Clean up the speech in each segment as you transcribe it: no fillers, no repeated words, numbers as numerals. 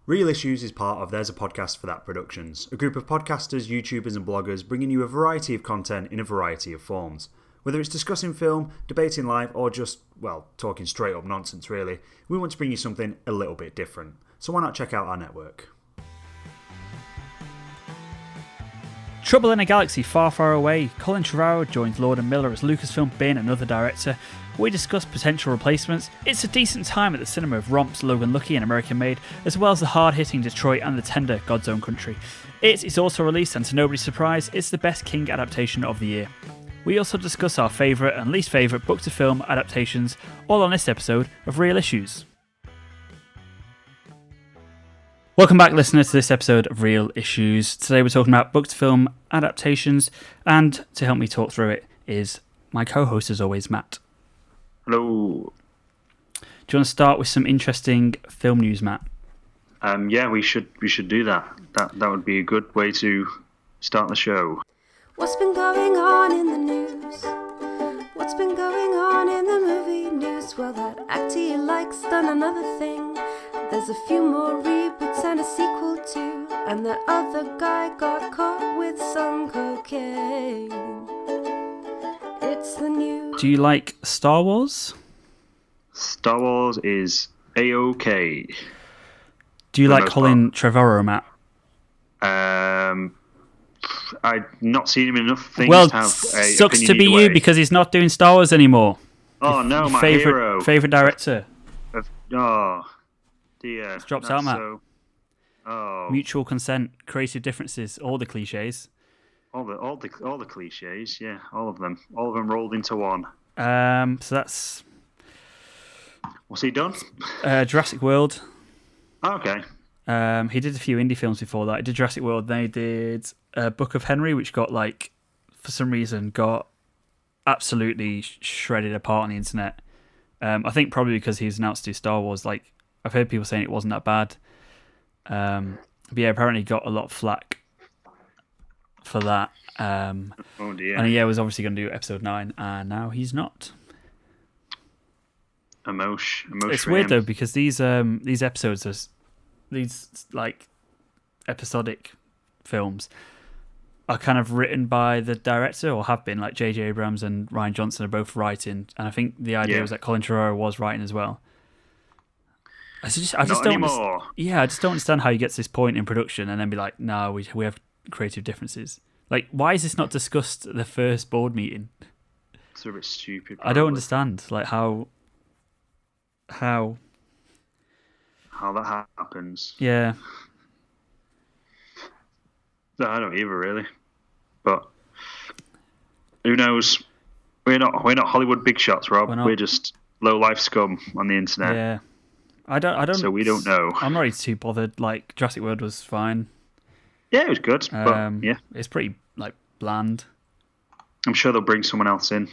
Real Issues is part of There's a Podcast for That Productions, a group of podcasters, YouTubers and bloggers bringing you a variety of content in a variety of forms. Whether it's discussing film, debating life, or just, well, talking straight up nonsense really, we want to bring you something a little bit different. So why not check out our network? Trouble in a Galaxy Far, Far Away. Colin Trevorrow joins Lord and Miller as Lucasfilm bin another director. We discuss potential replacements. It's a decent time at the cinema of romps Logan Lucky and American Made, as well as the hard-hitting Detroit and the tender God's Own Country. It is also released, and to nobody's surprise, it's the best King adaptation of the year. We also discuss our favourite and least favourite book-to-film adaptations, all on this episode of Real Issues. Welcome back, listeners, to this episode of Real Issues. Today we're talking about book-to-film adaptations, and to help me talk through it is my co-host, as always, Matt. Hello. Do you want to start with some interesting film news, Matt? Yeah, we should do that. That would be a good way to start the show. What's been going on in the news? What's been going on in the movie news? Well, that actor you like's done another thing. There's a few more reboots and a sequel too. And that other guy got caught with some cocaine. It's the news. Do you like Star Wars? Star Wars is A-OK. Do you like Colin Trevorrow, Matt? I've not seen him in enough things well, to have a sucks opinion to be either you way. because he's not doing Star Wars anymore. Oh no, my favourite director. Oh dear. It's dropped out, Matt. Oh. Mutual consent, creative differences, all the cliches. All the cliches, yeah, all of them rolled into one. So that's What's he done? Jurassic World. Oh, okay. He did a few indie films before that. He did Jurassic World, then he did Book of Henry, which got, like, for some reason, got absolutely shredded apart on the internet. I think probably because he was announced to do Star Wars. Like, I've heard people saying it wasn't that bad. But yeah, apparently got a lot of flack for that. Oh dear. And yeah, was obviously going to do episode 9, and now he's not. Emotion. It's weird though, because these episodes are these like episodic films are kind of written by the director, or have been. Like J.J. Abrams and Rian Johnson are both writing, and I think the idea was that Colin Trevorrow was writing as well. I just don't anymore. I just don't understand how you get to this point in production and then be like, no, we have creative differences. Like, why is this not discussed at the first board meeting? It's a bit stupid. I don't understand, like, how that happens. Yeah. No, I don't either, really. But who knows? We're not Hollywood big shots, Rob. We're just low life scum on the internet. Yeah. I don't. So we don't know. I'm not really too bothered. Like, Jurassic World was fine. Yeah, it was good, but yeah, it's pretty like bland. I'm sure they'll bring someone else in.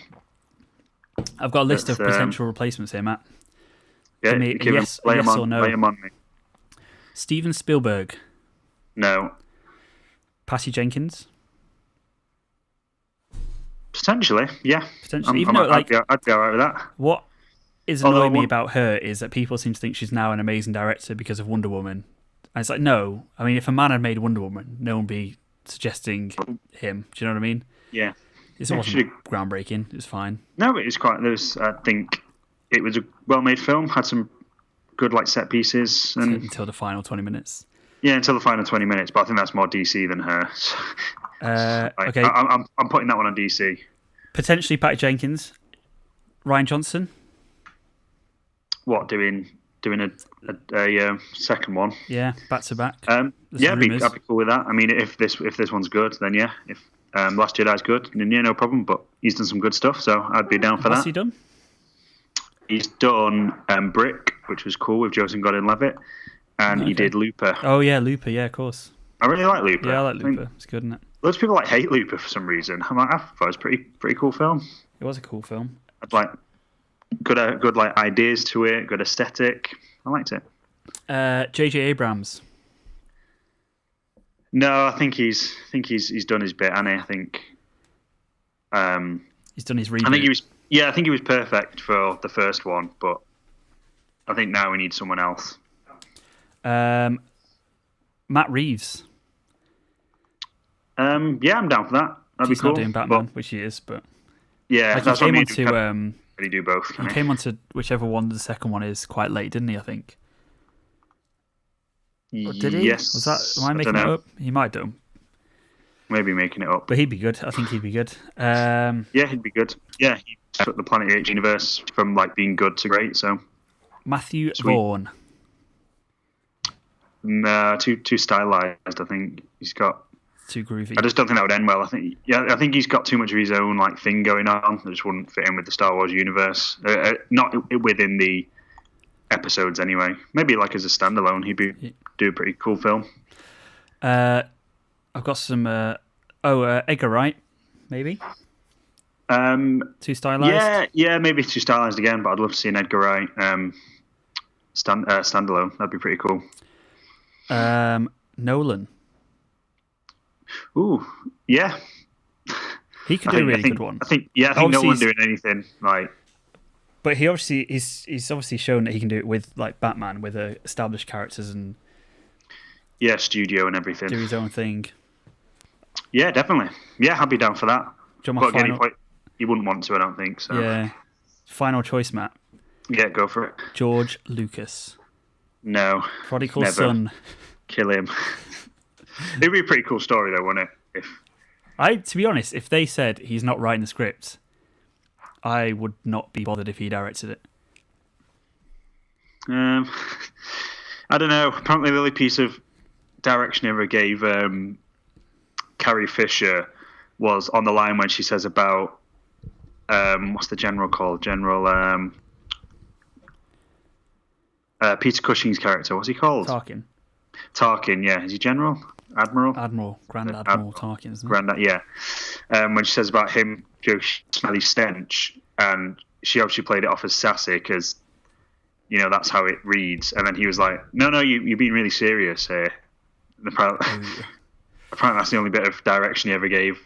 I've got a list of potential replacements here, Matt. Yeah, Give me a yes or no. Lay 'em on me. Steven Spielberg. No. Patty Jenkins. Potentially, yeah. Potentially, even though I'd be all right with that. What is annoying me about her is that people seem to think she's now an amazing director because of Wonder Woman. And it's like, no. I mean, if a man had made Wonder Woman, no one would be suggesting him. Do you know what I mean? Yeah. This wasn't groundbreaking. It was fine. No, it was quite. I think it was a well-made film. Had some good like set pieces, and until the final 20 minutes. Yeah, until the final 20 minutes. But I think that's more DC than her. Okay. I'm putting that one on DC. Potentially Patty Jenkins, Rian Johnson. What, doing a second one? Yeah, back to back. Yeah, I'd be cool with that. I mean, if this one's good, then yeah. If Last Jedi's good, then yeah, no problem. But he's done some good stuff, so I'd be down for that. What's he done? He's done Brick, which was cool with Joseph Gordon-Levitt, and he did Looper. Oh yeah, Looper. Yeah, of course. I really like Looper. Yeah, I like Looper. It's good, isn't it? Loads of people like hate Looper for some reason. I thought it was a pretty cool film. It was a cool film. I'd like good like ideas to it, good aesthetic. I liked it. J.J. Abrams. No, I think he's done his bit, and I think he's done his reboot. I think he was perfect for the first one, but I think now we need someone else. Matt Reeves. Yeah, I'm down for that. That'd He's be cool. not doing Batman, which he is, but yeah, like that's he what I came mean. onto Really do both. he came onto whichever one the second one is quite late, didn't he? I think. Or did he? Yes. Was that? Am I making it up? He might do. Maybe making it up. But he'd be good. I think he'd be good. Yeah, he'd be good. Yeah, he took the Planet H universe from like being good to great. So Matthew Vaughn. Too stylized. I think he's got too groovy. I just don't think that would end well. I think he's got too much of his own like thing going on that just wouldn't fit in with the Star Wars universe. Not within the episodes anyway. Maybe like as a standalone, he'd do a pretty cool film. I've got some. Edgar Wright, maybe. Too stylized. Yeah, maybe too stylized again. But I'd love to see an Edgar Wright standalone. That'd be pretty cool. Nolan. Ooh, yeah. He could do a really good one. I think Nolan doing anything like. But he's obviously shown that he can do it with like Batman, with established characters and. Yeah, studio and everything. Do his own thing. Yeah, definitely. Yeah, I'd be down for that. But again, he wouldn't want to, I don't think. So. Yeah. Final choice, Matt. Yeah, go for it. George Lucas. No. Prodigal never. Son. Kill him. It'd be a pretty cool story, though, wouldn't it? To be honest, if they said he's not writing the script, I would not be bothered if he directed it. I don't know. Apparently, the only piece of direction he ever gave Carrie Fisher was on the line when she says about what's the general called? General Peter Cushing's character. What's he called? Tarkin, yeah. Is he General? Admiral? Grand Admiral Tarkin, isn't it? Grand, yeah. When she says about him, smelly stench, and she obviously played it off as sassy because, you know, that's how it reads. And then he was like, no, you're being really serious here. And apparently that's the only bit of direction he ever gave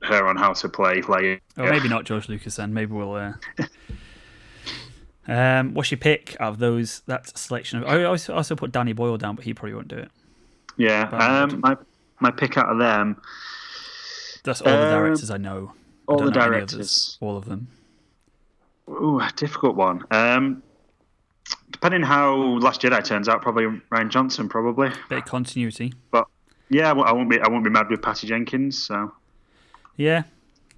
her on how to play. Like, maybe not George Lucas then. Maybe we'll... what's your pick out of that selection? I also put Danny Boyle down, but he probably won't do it. Yeah, my pick out of them. That's all the directors I know. All I don't the know directors, any others, all of them. Ooh, a difficult one. Depending how Last Jedi turns out, probably Rian Johnson, probably. Bit of continuity, but yeah, I won't be mad with Patty Jenkins. So yeah,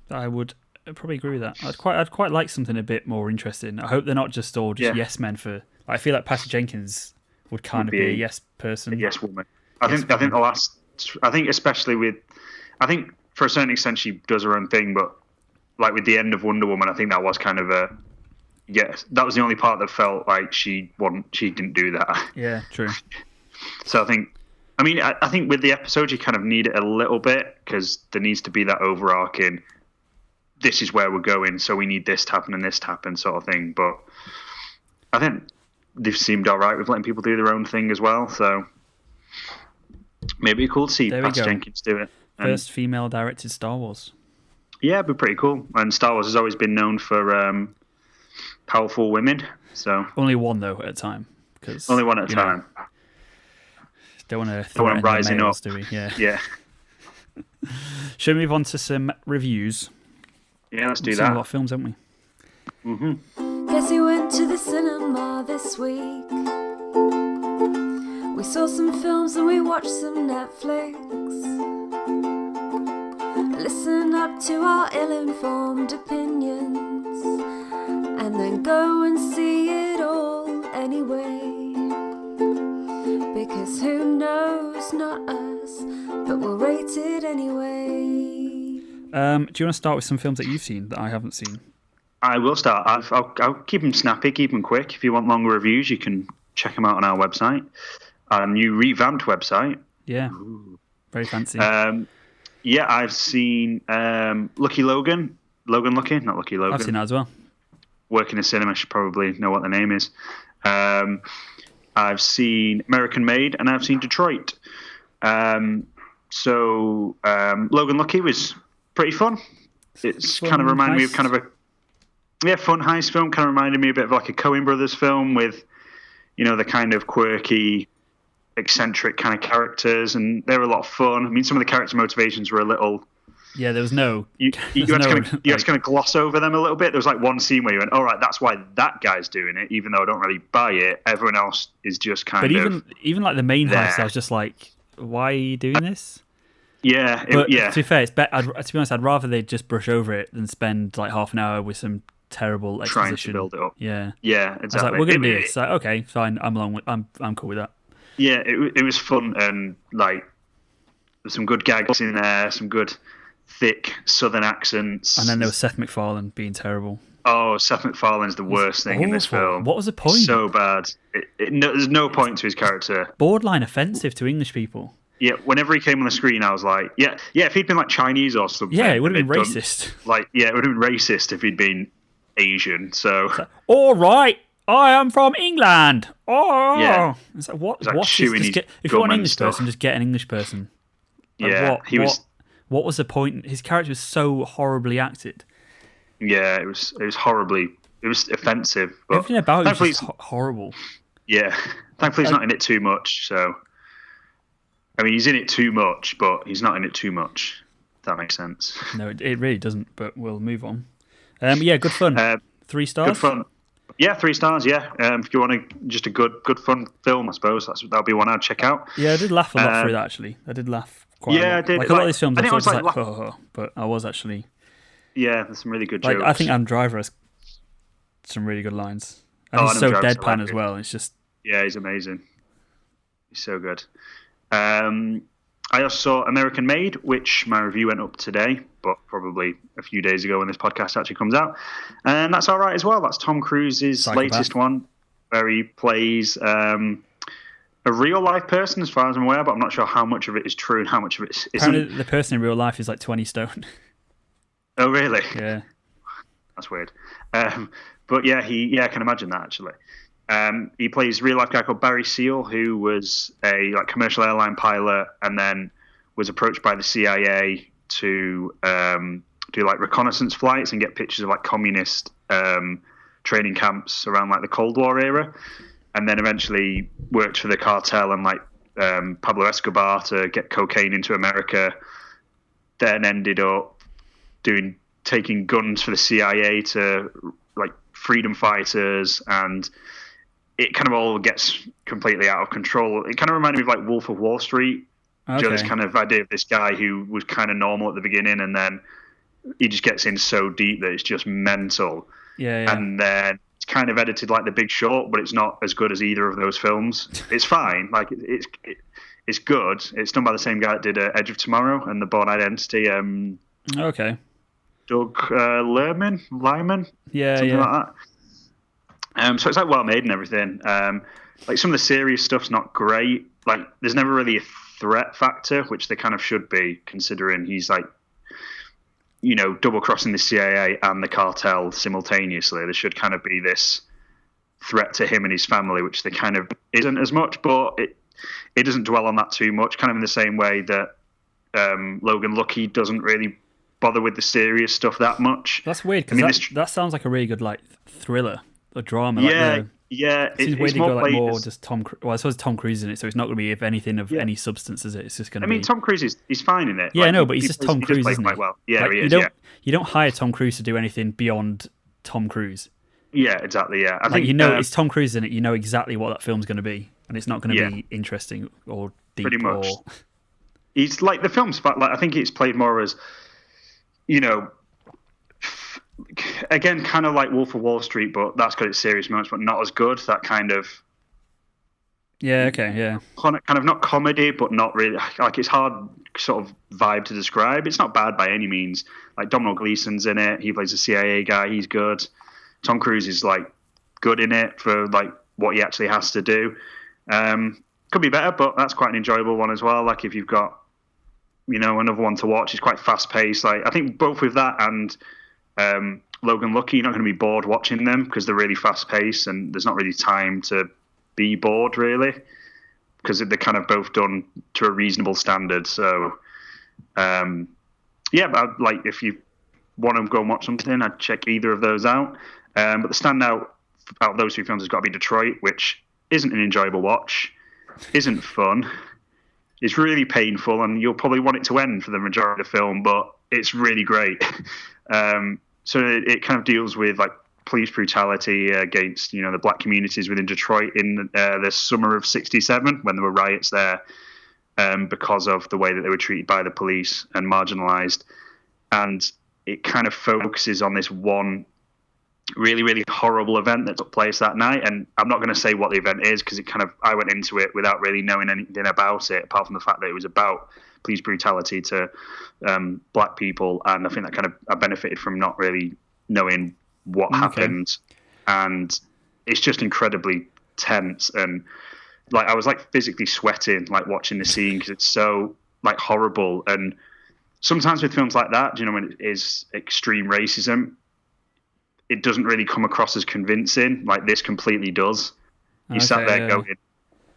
I would probably agree with that. I'd quite like something a bit more interesting. I hope they're not just all yes men for. I feel like Patty Jenkins would kind of be a yes person, a yes woman. I think especially with, I think for a certain extent she does her own thing, but like with the end of Wonder Woman, I think that was kind of a yes. That was the only part that felt like she didn't do that. Yeah, true. So I think with the episode you kind of need it a little bit because there needs to be that overarching. This is where we're going, so we need this to happen and this to happen, sort of thing. But I think they've seemed all right with letting people do their own thing as well. So maybe cool to see Patty Jenkins do it. First female-directed Star Wars. Yeah, it'd be pretty cool. And Star Wars has always been known for powerful women. So only one though at a time. Only one at a time. Don't want to rising males, up. Do we? Yeah. Yeah. Should we move on to some reviews? Yeah, let's do We've that. seen a lot of films, haven't we? Mm-hmm. Guess you went to the cinema this week. We saw some films and we watched some Netflix. Listen up to our ill-informed opinions and then go and see it all anyway. Because who knows, not us, but we'll rate it anyway. Do you want to start with some films that you've seen that I haven't seen? I will start. I'll keep them snappy, keep them quick. If you want longer reviews, you can check them out on our website. Our new revamped website. Yeah. Ooh. Very fancy. Yeah, I've seen Lucky Logan. Logan Lucky, not Lucky Logan. I've seen that as well. Work in a cinema, should probably know what the name is. I've seen American Made and I've seen Detroit. Logan Lucky was pretty fun. It's kind of reminded me of kind of a fun heist film. Kind of reminded me a bit of like a Coen Brothers film with, you know, the kind of quirky eccentric kind of characters, and they were a lot of fun. I mean, some of the character motivations were a little. Yeah, there was no. You had to kind of gloss over them a little bit. There was like one scene where you went, "All right, that's why that guy's doing it," even though I don't really buy it. Everyone else is just kind of. But even like the main heist, I was just like, "Why are you doing this?" Yeah, but to be fair, to be honest, I'd rather they just brush over it than spend like half an hour with some terrible exposition. Trying to build it up. Yeah, exactly. I was like, "We're gonna do this." Like, okay, fine. I'm cool with that. Yeah, it was fun, and like there's some good gags in there, some good thick Southern accents. And then there was Seth MacFarlane being terrible. Oh, Seth MacFarlane's the worst thing in this film. What was the point? So bad. There's no point to his character. Borderline offensive to English people. Yeah, whenever he came on the screen, I was like, yeah, if he'd been like Chinese or something. Yeah, it would have been racist. It would have been racist if he'd been Asian. So. Like, all right, I am from England. Oh, yeah. It's like, what? Like if you want an English person, just get an English person. Like, yeah, What was the point? His character was so horribly acted. Yeah, it was horribly. It was offensive. But everything about it was just horrible. Yeah, thankfully he's not in it too much. So, I mean, he's in it too much, but he's not in it too much. If that makes sense. No, it really doesn't. But we'll move on. Yeah, good fun. 3 stars. Good fun. Yeah, 3 stars. Yeah, if you want just a good fun film, I suppose that'll be one I'd check out. Yeah, I did laugh a lot through that actually. I did laugh. Yeah, I did. Like a lot of these films, I was like, but I was actually. Yeah, there's some really good jokes. I think Adam Driver has some really good lines, and he's so deadpan as well. It's just. Yeah, he's amazing. He's so good. I also saw American Made, which my review went up today, but probably a few days ago when this podcast actually comes out, and that's all right as well. That's Tom Cruise's latest one, where he plays. A real life person, as far as I'm aware, but I'm not sure how much of it is true and how much of it isn't. Apparently, the person in real life is like 20 stone. Oh, really? Yeah. That's weird. But yeah, I can imagine that actually. He plays a real life guy called Barry Seal, who was a commercial airline pilot, and then was approached by the CIA to do reconnaissance flights and get pictures of communist training camps around the Cold War era. And then eventually worked for the cartel and Pablo Escobar to get cocaine into America. Then ended up taking guns for the CIA to freedom fighters, and it kind of all gets completely out of control. It kind of reminded me of Wolf of Wall Street. Okay. This kind of idea of this guy who was kind of normal at the beginning, and then he just gets in so deep that it's just mental. Yeah. And then it's kind of edited like The Big Short, but it's not as good as either of those films. It's fine. It's good. It's done by the same guy that did Edge of Tomorrow and The Bourne Identity. Okay. Doug Lyman? Yeah, something like that. So it's well made and everything. Some of the serious stuff's not great. There's never really a threat factor, which there kind of should be, considering he's double crossing the CIA and the cartel simultaneously. There should kind of be this threat to him and his family, which there kind of isn't as much, but it doesn't dwell on that too much, kind of in the same way that Logan Lucky doesn't really bother with the serious stuff that much. That's weird, because that sounds like a really good thriller, a drama. Yeah, it's way to go more just Tom. Well, I suppose Tom Cruise in it, so it's not going to be, if anything, of any substance, is it? It's just going to be. I mean, Tom Cruise he's fine in it. Yeah, no, but he's just Tom Cruise, isn't he? Well. Yeah, he is. You don't hire Tom Cruise to do anything beyond Tom Cruise. Yeah, exactly. Yeah, I think it's Tom Cruise in it. You know exactly what that film's going to be, and it's not going to be interesting or deep. Pretty much. He's the film's. I think it's played more as, again, kind of like Wolf of Wall Street, but that's got its serious moments, but not as good. That kind of. Yeah. Okay. Yeah. Kind of not comedy, but not really. It's hard sort of vibe to describe. It's not bad by any means. Domhnall Gleeson's in it. He plays a CIA guy. He's good. Tom Cruise is good in it for what he actually has to do. Could be better, but that's quite an enjoyable one as well. If you've got, another one to watch, it's quite fast paced. I think both with that and Logan Lucky, you're not going to be bored watching them because they're really fast paced and there's not really time to be bored really, because they're kind of both done to a reasonable standard. So, but if you want to go and watch something, I'd check either of those out. But the standout out of those two films has got to be Detroit, which isn't an enjoyable watch. isn't fun. It's really painful, and you'll probably want it to end for the majority of the film, but it's really great. So it kind of deals with like police brutality against the black communities within Detroit in the summer of '67 when there were riots there because of the way that they were treated by the police and marginalized. And it kind of focuses on this one really, really horrible event that took place that night. And I'm not going to say what the event is because I went into it without really knowing anything about it, apart from the fact that it was about police brutality to black people. And I think that I benefited from not really knowing what happened. And it's just incredibly tense. And like, I was like physically sweating, like watching the scene because it's so like horrible. And sometimes with films like that, when it is extreme racism, it doesn't really come across as convincing. Like this completely does. You sat there going,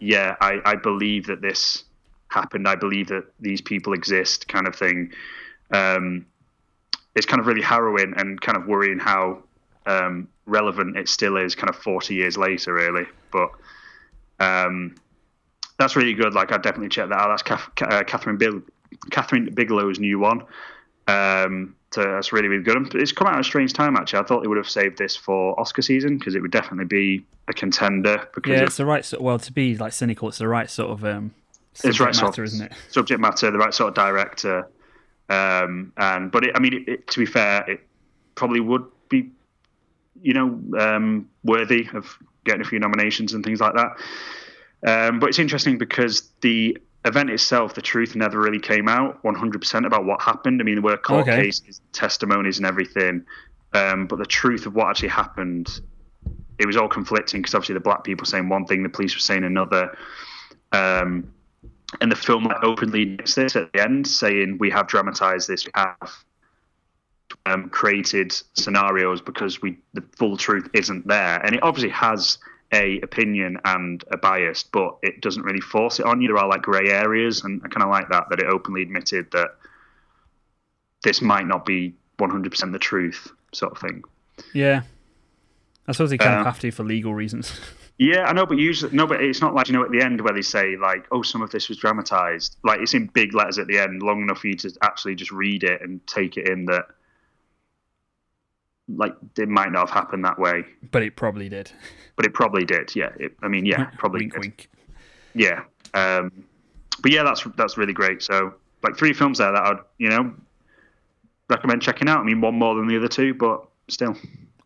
yeah, I believe that this happened. I believe that these people exist, kind of thing. It's kind of really harrowing and kind of worrying how relevant it still is kind of 40 years later, really. But that's really good. Like, I'd definitely check that out. That's Catherine Bigelow's new one. So that's really, really good. It's come out at a strange time, actually. I thought they would have saved this for Oscar season because it would definitely be a contender. Because it's the right sort. Well, to be like cynical, it's the right sort of subject matter, isn't it? Subject matter, the right sort of director. But to be fair, it probably would be, worthy of getting a few nominations and things like that. But it's interesting because the event itself, the truth never really came out 100% about what happened. I mean, there were court cases, testimonies and everything, but the truth of what actually happened, it was all conflicting because obviously the black people saying one thing, the police were saying another. And the film openly admits this at the end, saying we have dramatized this, we have created scenarios because the full truth isn't there. And it obviously has a opinion and a bias, but it doesn't really force it on you. There are like grey areas, and I kind of like that it openly admitted that this might not be 100% the truth, sort of thing. Yeah, I suppose they kind of have to for legal reasons. Yeah, I know, but it's not like, at the end where they say like, oh, some of this was dramatized. Like, it's in big letters at the end, long enough for you to actually just read it and take it in that, like, it might not have happened that way. But it probably did. Yeah. Probably wink, did. wink. Yeah. But yeah, that's really great. So, like, 3 films there that I'd, recommend checking out. I mean, one more than the other 2, but still.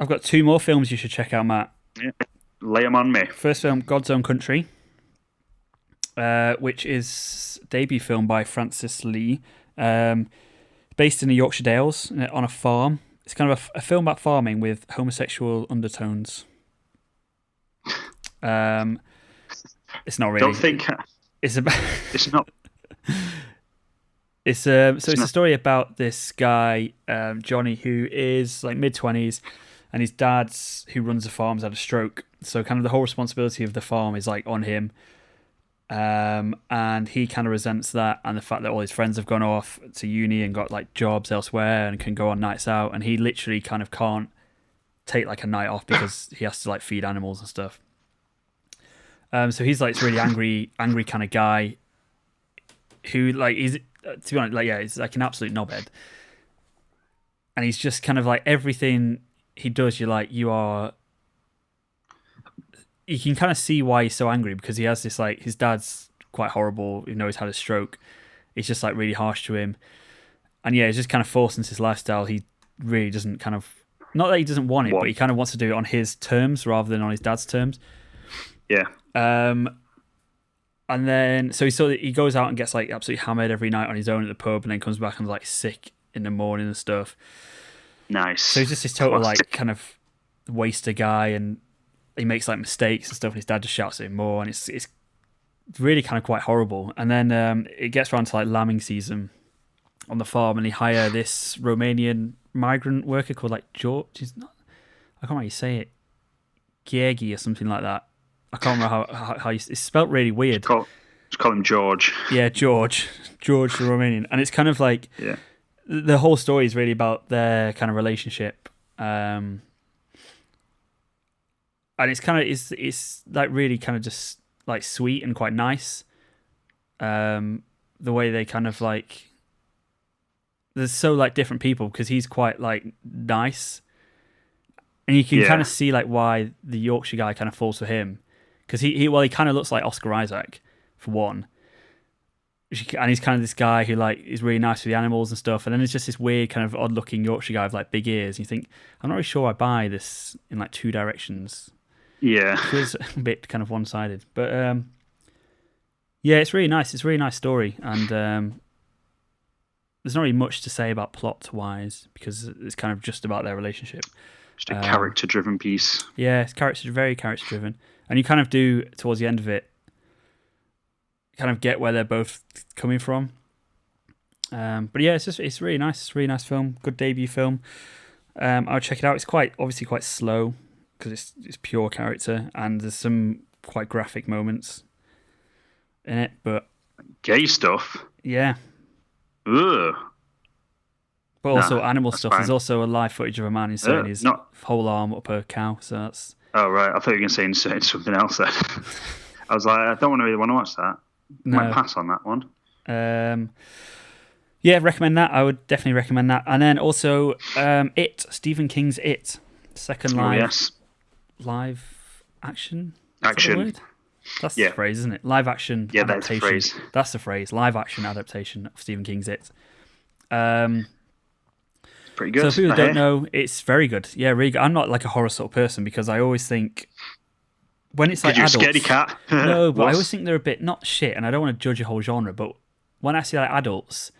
I've got 2 more films you should check out, Matt. Yeah. Lay them on me. First film, God's Own Country, which is a debut film by Francis Lee, based in the Yorkshire Dales on a farm. It's kind of a film about farming with homosexual undertones. It's not really. Don't think it's about. It's not. It's a story about this guy, Johnny, who is like mid-20s, and his dad's, who runs the farm, has had a stroke. So kind of the whole responsibility of the farm is like on him. And he kind of resents that and the fact that all his friends have gone off to uni and got like jobs elsewhere and can go on nights out, and he literally kind of can't take like a night off because he has to like feed animals and stuff. So he's like this really angry kind of guy who like is, to be honest, like, yeah, he's like an absolute knobhead, and he's just kind of like everything he does, you're like, you can kind of see why he's so angry, because he has this, like, his dad's quite horrible, even though he's had a stroke. He's just like really harsh to him. And yeah, he's just kind of forced into his lifestyle. He really doesn't kind of, not that he doesn't want it, but he kind of wants to do it on his terms rather than on his dad's terms. Yeah. And then, so he goes out and gets like absolutely hammered every night on his own at the pub, and then comes back and like sick in the morning and stuff. Nice. So he's just this total like kind of waster guy, and he makes like mistakes and stuff, and his dad just shouts at him more, and it's really kind of quite horrible. And then it gets around to like lambing season on the farm, and he hire this Romanian migrant worker called like George. I can't remember how you say it, Giegi or something like that. I can't remember how it's spelt really weird. Just call him George. Yeah, George the Romanian, and it's kind of like the whole story is really about their kind of relationship. And it's kind of it's like really kind of just like sweet and quite nice. The way they kind of like, there's so like different people because he's quite like nice, and you can kind of see like why the Yorkshire guy kind of falls for him, because he kind of looks like Oscar Isaac for one, and he's kind of this guy who like is really nice with the animals and stuff, and then there's just this weird kind of odd looking Yorkshire guy with like big ears. And you think, I'm not really sure I buy this in like two directions. Yeah, it feels a bit kind of one sided, but yeah, it's really nice. It's a really nice story, and there's not really much to say about plot wise because it's kind of just about their relationship. Just a character driven piece. Yeah, it's very character driven, and you kind of do towards the end of it kind of get where they're both coming from. But yeah, it's really nice. It's a really nice film. Good debut film. I would check it out. It's obviously quite slow because it's pure character, and there's some quite graphic moments in it. But gay stuff. Yeah. Ugh. But also animal stuff. Fine. There's also a live footage of a man inserting his whole arm up a cow. So that's. Oh right, I thought you were going to say inserting something else then. I was like, I don't really want to watch that. No. Might pass on that one. Yeah, recommend that. I would definitely recommend that. And then also, Stephen King's It, second live action. Action. That's the phrase, isn't it? Live action. Yeah, adaptation. that's the phrase. That's the phrase. Live action adaptation of Stephen King's It. Pretty good. So if people don't know, it's very good. Yeah, really good. I'm not like a horror sort of person because I always think when it's like adults, you're a scaredy cat. No, but I always think they're a bit not shit, and I don't want to judge a whole genre. But when I see like adults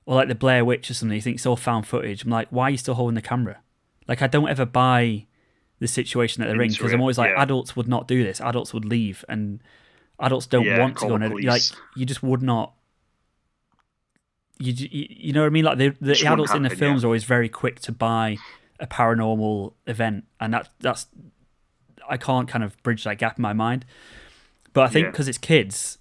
or like the Blair Witch or something, you think it's all found footage. I'm like, why are you still holding the camera? Like, I don't ever buy the situation that they're in because I'm always like, adults would not do this. Adults would leave, and adults don't want to go on it. Like, you just would not. You know what I mean? Like the adults in the films are always very quick to buy a paranormal event, and that's I can't kind of bridge that gap in my mind. But I think because it's kids,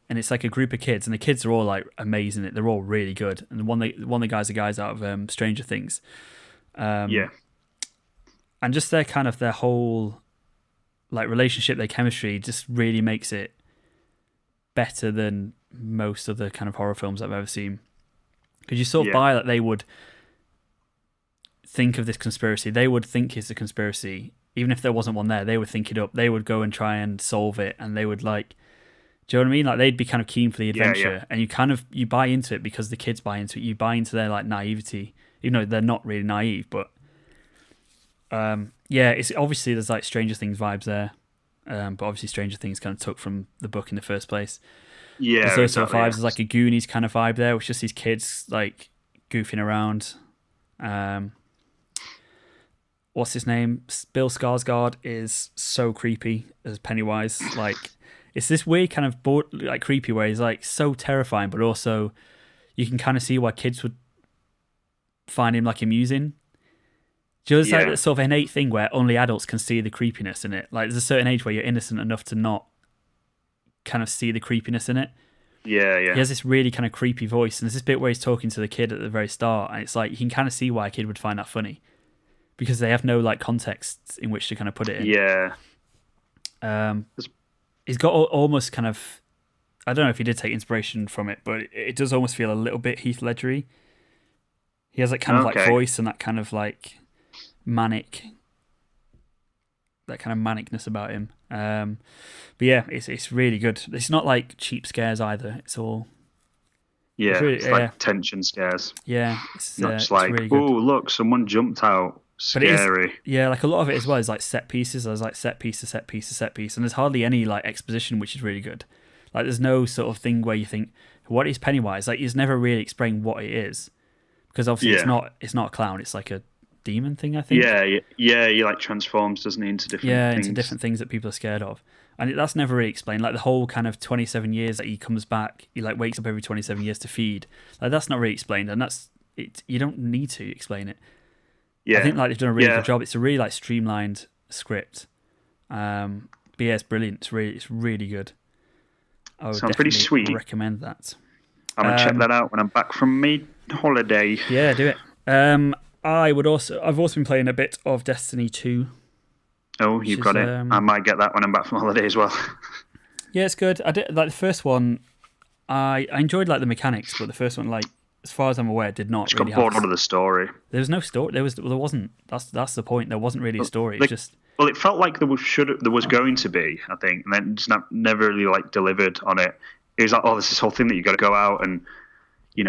and it's like a group of kids, and the kids are all like amazing. They're all really good, and one of the guys out of Stranger Things. And just their whole like relationship, their chemistry just really makes it better than most of the kind of horror films I've ever seen. Because you sort of buy that they would think of this conspiracy. They would think it's a conspiracy. Even if there wasn't one there, they would think it up. They would go and try and solve it. And they would like, do you know what I mean? Like they'd be kind of keen for the adventure. Yeah. And you buy into it because the kids buy into it. You buy into their like naivety, even though they're not really naive. But it's obviously there's like Stranger Things vibes there. But obviously Stranger Things kind of took from the book in the first place. Yeah, there's those sort of vibes. There's like a Goonies kind of vibe there, which just these kids like goofing around. What's his name? Bill Skarsgård is so creepy as Pennywise. Like, it's this weird kind of like creepy where he's like so terrifying, but also you can kind of see why kids would find him like amusing. Just like that sort of innate thing where only adults can see the creepiness in it. Like, there's a certain age where you're innocent enough to not kind of see the creepiness in it. Yeah. He has this really kind of creepy voice, and there's this bit where he's talking to the kid at the very start, and it's like you can kind of see why a kid would find that funny because they have no like context in which to kind of put it in. Yeah. He's got almost kind of, I don't know if he did take inspiration from it, but it does almost feel a little bit Heath Ledgery. He has that kind of like voice and that kind of like manicness about him. But yeah, it's really good. It's not like cheap scares either. It's all it's like tension scares. Yeah, it's not just like, really, oh look, someone jumped out. Scary. Like a lot of it as well is like set pieces. There's like set piece, and there's hardly any like exposition, which is really good. Like there's no sort of thing where you think, what is Pennywise? Like he's never really explained what it is, because obviously it's not a clown. It's like a demon thing, I think. Yeah. He like transforms, doesn't he, into different things. Into different things that people are scared of, and that's never really explained. Like the whole kind of 27 years that he comes back, he like wakes up every 27 years to feed. Like that's not really explained, and that's it. You don't need to explain it. I think like they've done a really good job. It's a really like streamlined script. But yeah, it's brilliant. It's really good. I would Sounds pretty sweet. Recommend that. I'm gonna check that out when I'm back from my holiday. Yeah, do it. I've also been playing a bit of Destiny 2. Oh, you've got it. I might get that when I'm back from holiday as well. Yeah, it's good. I did like the first one. I enjoyed like the mechanics, but the first one, like as far as I'm aware, did not Just really got bored out of the story. There was no story. There wasn't. That's the point. There wasn't really a story. It's just it felt like there was going to be, I think, and then just never really like delivered on it. It was like, oh, there's this whole thing that you got to go out and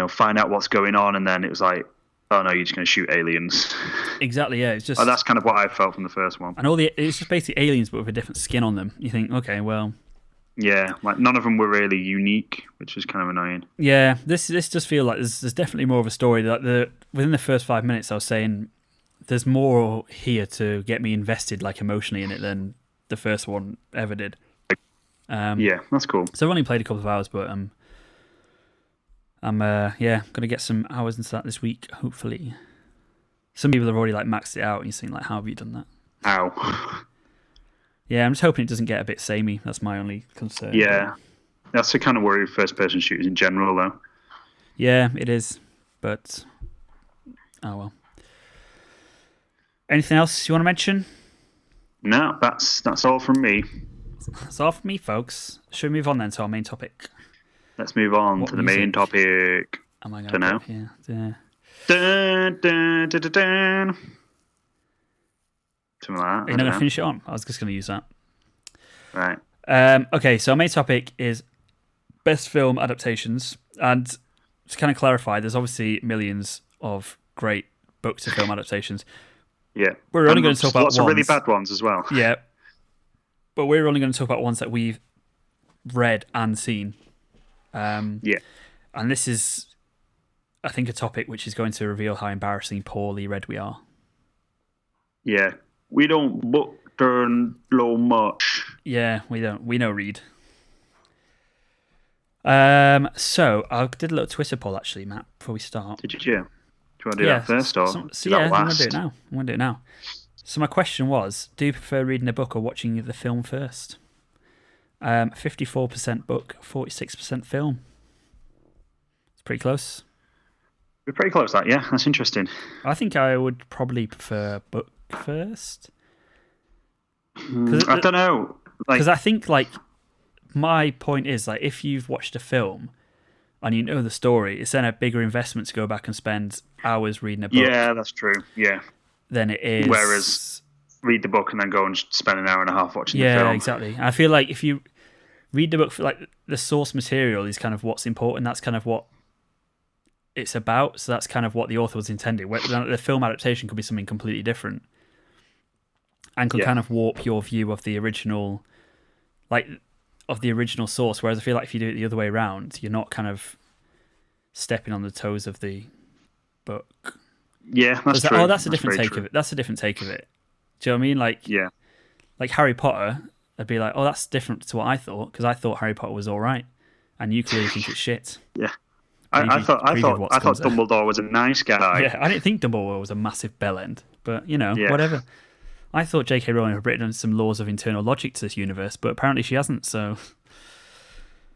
find out what's going on, and then it was like, oh no, you're just going to shoot aliens. Exactly. Yeah, it's just. That's kind of what I felt from the first one. And it's just basically aliens, but with a different skin on them. You think, okay, well. Yeah, like none of them were really unique, which is kind of annoying. Yeah, this does feel like there's definitely more of a story. Like within the first 5 minutes, I was saying there's more here to get me invested, like emotionally in it, than the first one ever did. Yeah, that's cool. So I've only played a couple of hours, but I'm gonna get some hours into that this week, hopefully. Some people have already like maxed it out, and you're saying like, how have you done that? Ow. Yeah, I'm just hoping it doesn't get a bit samey. That's my only concern. Yeah, that's the kind of worry with first-person shooters in general, though. Yeah, it is, but oh well. Anything else you want to mention? No, that's all from me. That's all from me, folks. Should we move on then to our main topic? Let's move on to the main topic. Am I going to know? Yeah. Dun, dun, dun, dun, dun. Something like that. You're not going to finish it on? I was just going to use that. Right. Okay, so our main topic is best film adaptations. And to kind of clarify, there's obviously millions of great book to film adaptations. Yeah. We're only going to talk about lots of really bad ones as well. Yeah. But we're only going to talk about ones that we've read and seen. Yeah. And this is, I think, a topic which is going to reveal how embarrassing poorly read we are. Yeah. We don't book turn low much. Yeah, we don't. We know read. So I did a little Twitter poll actually, Matt, before we start. Did you? Do you want to do that first or I'm going to do it now. I'm going to do it now. So my question was, do you prefer reading a book or watching the film first? 54% book, 46% film. It's pretty close. We're pretty close, that, yeah. That's interesting. I think I would probably prefer book first. I don't know. Because I think, like, my point is, like, if you've watched a film and you know the story, it's then a bigger investment to go back and spend hours reading a book. Yeah, that's true. Yeah. Than it is. Whereas read the book and then go and spend an hour and a half watching the film. Yeah, exactly. I feel like if you read the book, for, like, the source material is kind of what's important. That's kind of what it's about. So that's kind of what the author was intended. The film adaptation could be something completely different and could kind of warp your view of the original, like, of the original source. Whereas I feel like if you do it the other way around, you're not kind of stepping on the toes of the book. Yeah, that's true. That's a different take of it. That's a different take of it. Do you know what I mean? Like, yeah, like Harry Potter, I'd be like, oh, that's different to what I thought, because I thought Harry Potter was all right, and you clearly think it's shit. Yeah, I thought Dumbledore was a nice guy. Yeah, I didn't think Dumbledore was a massive bellend, but whatever. I thought J.K. Rowling had written some laws of internal logic to this universe, but apparently she hasn't. So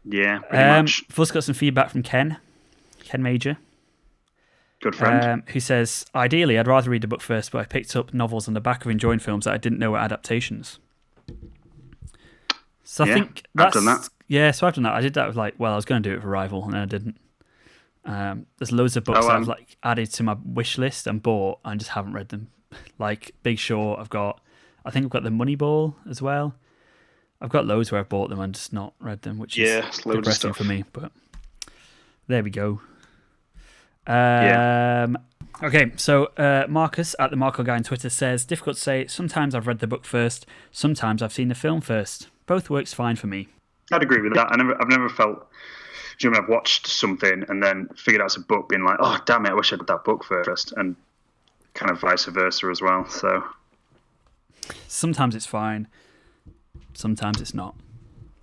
yeah, pretty much. We've also got some feedback from Ken Major. Good friend. Who says, ideally, I'd rather read the book first, but I picked up novels on the back of enjoying films that I didn't know were adaptations. So I think that's... I've done that. Yeah, so I've done that. I did that with, like, well, I was going to do it for Arrival, and then I didn't. There's loads of books that I've, like, added to my wish list and bought, and just haven't read them. Like Big Short, I think I've got the Moneyball as well. I've got loads where I've bought them and just not read them, which is depressing for me, but there we go. Okay, so Marcus at the Marco Guy on Twitter says, difficult to say, sometimes I've read the book first, sometimes I've seen the film first. Both works fine for me. I'd agree with that. I've never felt, do you know, I've watched something and then figured out it's a book, being like, oh damn it, I wish I'd read that book first, and kind of vice versa as well. So sometimes it's fine, sometimes it's not.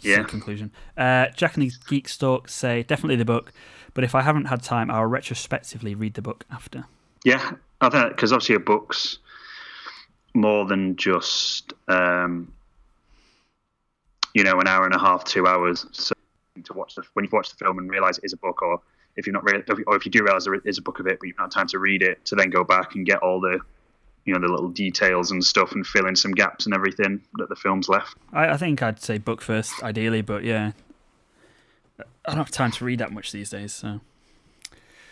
Yeah. The conclusion. Jack and the Geek Stalk say definitely the book, but if I haven't had time, I'll retrospectively read the book after. Yeah, I think because obviously a book's more than just an hour and a half, 2 hours. So to watch when you've watched the film and realise it is a book, or if you've not read, or if you do realise there is a book of it, but you've not had time to read it, to then go back and get all the the little details and stuff and fill in some gaps and everything that the film's left. I think I'd say book first, ideally, but yeah. I don't have time to read that much these days, so.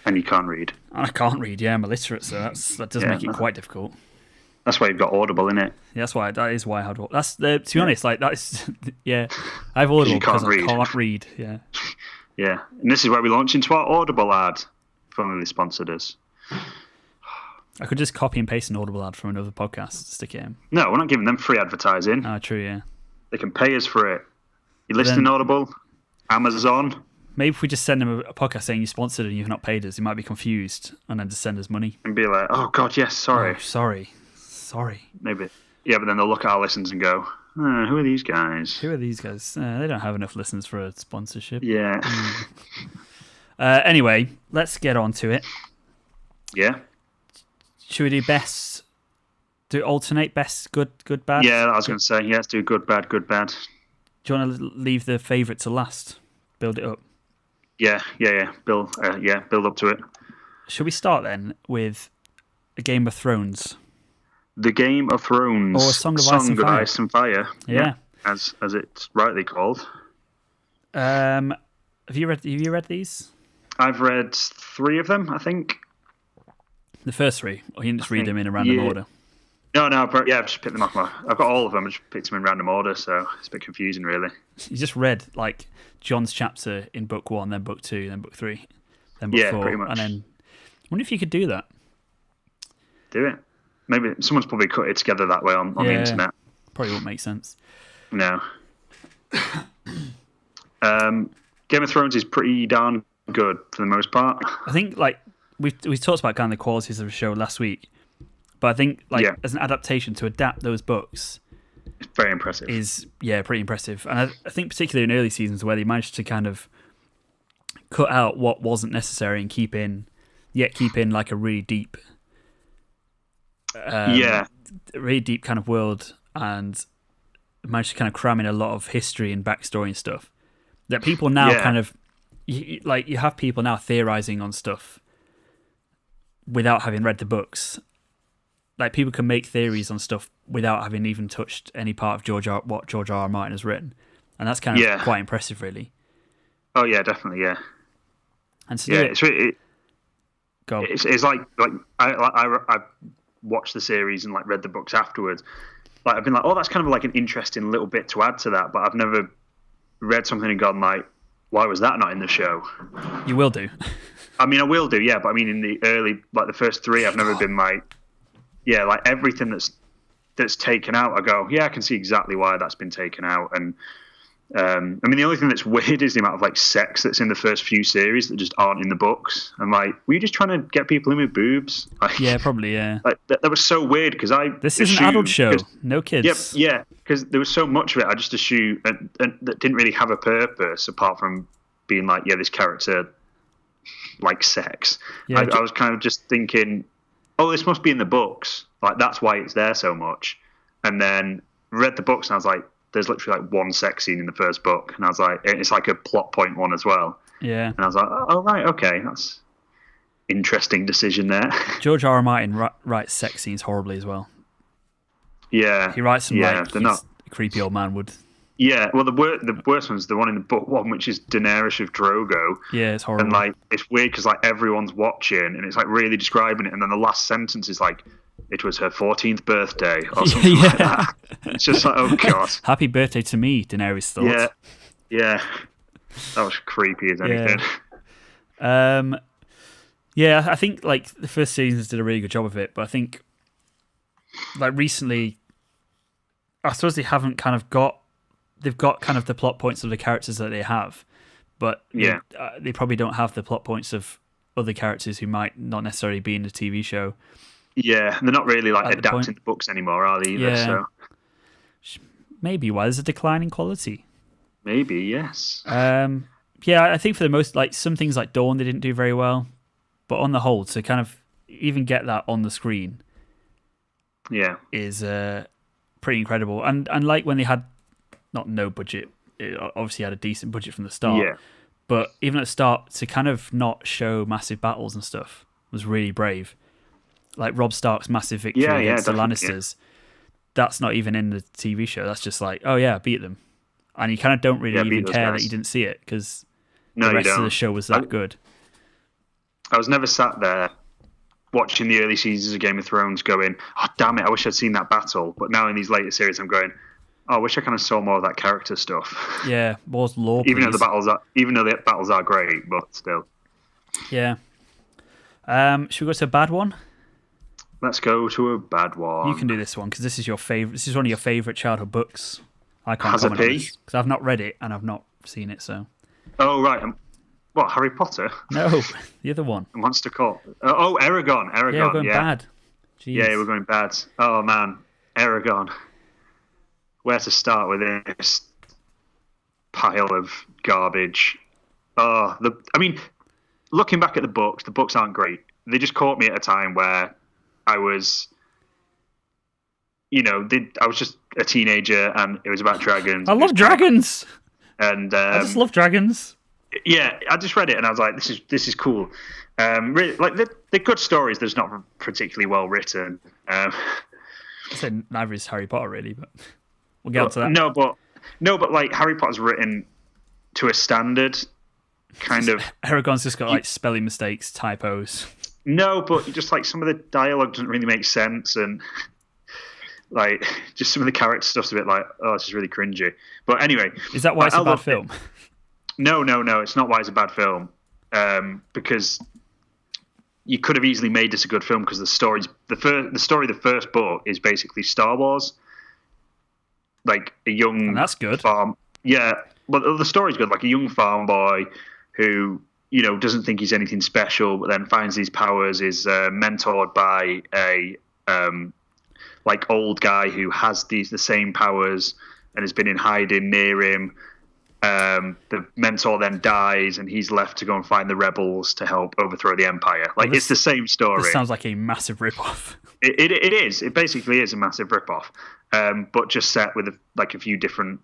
And you can't read. And I can't read, yeah, I'm illiterate, so that does make it quite difficult. That's why you've got Audible, innit? Yeah, that is why I had Audible. That's to be honest, like that is yeah. I have Audible because I can't read. Yeah. Yeah. And this is where we launch into our Audible ad. If only they sponsored us. I could just copy and paste an Audible ad from another podcast, stick it in. No, we're not giving them free advertising. True, yeah. They can pay us for it. You listening, Audible? Amazon? Maybe if we just send them a podcast saying you sponsored and you've not paid us, they might be confused and then just send us money. And be like, oh, God, yes, sorry. Oh, sorry. Maybe. Yeah, but then they'll look at our listens and go, who are these guys? Who are these guys? They don't have enough listeners for a sponsorship. Yeah. Anyway, let's get on to it. Yeah. Should we do best? Do alternate best, good, bad? Yeah, I was going to say, let's do good, bad, good, bad. Do you want to leave the favourite to last? Build it up. Yeah. Build up to it. Should we start then with a Game of Thrones? The Game of Thrones. Or a Song of Ice and Fire. Yeah. As it's rightly called. Have you read these? I've read 3 of them, I think. The first 3? Or you can just read them in a random order? No, I've just picked them off I've got all of them, I just picked them in random order, so it's a bit confusing, really. You just read, like, John's chapter in book 1, then book 2, then book 3, then book 4. Pretty much. And then, I wonder if you could do that. Do it. Maybe someone's probably cut it together that way on the internet. Probably won't make sense. No. Game of Thrones is pretty darn good for the most part. I think, like, we talked about kind of the qualities of the show last week, but I think, like, as an adaptation to adapt those books, it's very impressive. Is pretty impressive. And I think particularly in early seasons where they managed to kind of cut out what wasn't necessary and keep in like a really deep, really deep kind of world, and managed to kind of cram in a lot of history and backstory and stuff that people now kind of you have people now theorizing on stuff without having read the books. Like, people can make theories on stuff without having even touched any part of what George R. Martin has written, and that's kind of quite impressive, really. Oh yeah, definitely, yeah. And to do it, it's really, it's like I watched the series and like read the books afterwards. Like, I've been like, oh, that's kind of like an interesting little bit to add to that, but I've never read something and gone like, why was that not in the show? You will do. I mean, I will do, yeah, but I mean, in the early, like the first 3, I've never been like, yeah, like everything that's taken out, I go, yeah, I can see exactly why that's been taken out. And I mean, the only thing that's weird is the amount of like sex that's in the first few series that just aren't in the books. I'm like, were you just trying to get people in with boobs? Like, yeah, probably, yeah. Like that was so weird because this is an adult show, no kids. Yeah, because there was so much of it. I just assumed and that didn't really have a purpose apart from being like, yeah, this character likes sex. Yeah, I was kind of just thinking, oh, this must be in the books. Like, that's why it's there so much. And then read the books and I was like, there's literally like one sex scene in the first book. And I was like, it's like a plot point one as well. Yeah. And I was like, oh, right, okay. That's interesting decision there. George R. R. Martin writes sex scenes horribly as well. Yeah. He writes them like a creepy old man would. Yeah, well, the worst one's the one in the book 1, which is Daenerys with Drogo. Yeah, it's horrible. And like, it's weird because like everyone's watching and it's like really describing it, and then the last sentence is like, it was her 14th birthday or something like that. It's just like, oh god, happy birthday to me, Daenerys thought. Yeah, that was creepy as anything. Yeah, I think like the first seasons did a really good job of it, but I think like recently, I suppose they haven't kind of got. They've got kind of the plot points of the characters that they have, but they probably don't have the plot points of other characters who might not necessarily be in the TV show. Yeah, they're not really like adapting the books anymore, are they? Either, yeah. So maybe why there's a decline in quality. Maybe, yes. Yeah, I think for the most, like some things like Dawn, they didn't do very well, but on the whole, to kind of even get that on the screen, is pretty incredible. And like when they had. Not no budget. It obviously had a decent budget from the start. Yeah. But even at the start, to kind of not show massive battles and stuff was really brave. like Robb Stark's massive victory against the Lannisters. Yeah. That's not even in the TV show. That's just like, oh yeah, beat them. And you kind of don't really even care that you didn't see it because the rest of the show was that good. I was never sat there watching the early seasons of Game of Thrones going, oh, damn it, I wish I'd seen that battle. But now in these later series, I'm going, oh, I wish I kind of saw more of that character stuff. Yeah, more lore, even though the battles are great, but still. Yeah. Should we go to a bad one? Let's go to a bad one. You can do this one because this is your favorite. This is one of your favorite childhood books. I can't Has comment on this because I've not read it and I've not seen it. So. Oh right, what, Harry Potter? No, the other one. Monster Call. Eragon. Yeah, we're going bad. Jeez. Yeah, we're going bad. Oh man, Eragon. Where to start with this pile of garbage? I mean, looking back at the books aren't great. They just caught me at a time where I was, I was just a teenager and it was about dragons. I love dragons! And I just love dragons. Yeah, I just read it and I was like, this is cool. Really, like they're good stories. They're just not particularly well written. I said neither is Harry Potter really, but we'll get on to that. No, but like Harry Potter's written to a standard, kind of. Eragon's just got like spelling mistakes, typos. No, but just like some of the dialogue doesn't really make sense, and like just some of the character stuff's a bit like, oh, this is really cringy. But anyway, is that why it's a bad film? No, it's not why it's a bad film. Because you could have easily made this a good film because the story of the first book is basically Star Wars, like a young and that's good. Farm. Yeah, but the story's good, like a young farm boy who doesn't think he's anything special, but then finds these powers, is mentored by a like old guy who has the same powers and has been in hiding near him. The mentor then dies and he's left to go and find the rebels to help overthrow the Empire. Like, it's the same story. This sounds like a massive rip-off. It is. It basically is a massive rip-off, but just set with a few different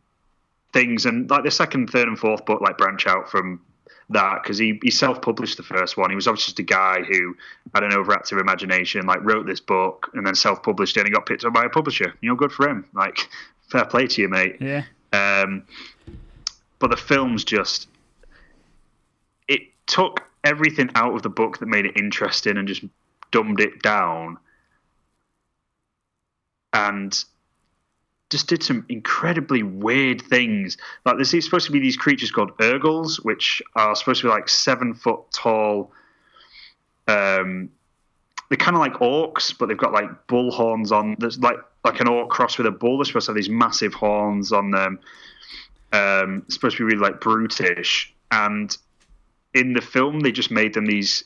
things. And like the second, third and fourth book like branch out from that because he self-published the first one. He was obviously just a guy who had an overactive imagination, like wrote this book and then self-published it and he got picked up by a publisher. Good for him. Like, fair play to you, mate. Yeah. But the film's just, it took everything out of the book that made it interesting and just dumbed it down and just did some incredibly weird things. Like, there's supposed to be these creatures called Urgles, which are supposed to be like 7 foot tall. They're kind of like orcs, but they've got like bull horns on. There's like an orc crossed with a bull. They're supposed to have these massive horns on them. Supposed to be really like brutish, and in the film they just made them these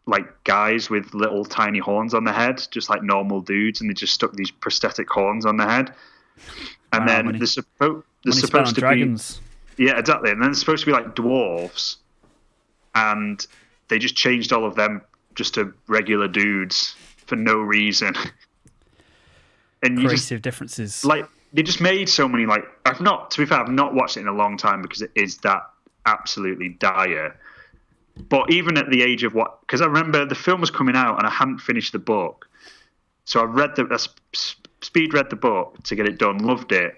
like guys with little tiny horns on their head, just like normal dudes, and they just stuck these prosthetic horns on their head. And then they're supposed to dragons. Yeah, exactly. And then it's supposed to be like dwarves, and they just changed all of them just to regular dudes for no reason. And creative differences, like. They just made so many, like, I've not watched it in a long time because it is that absolutely dire. But even at the age of because I remember the film was coming out and I hadn't finished the book. So I speed read the book to get it done, loved it.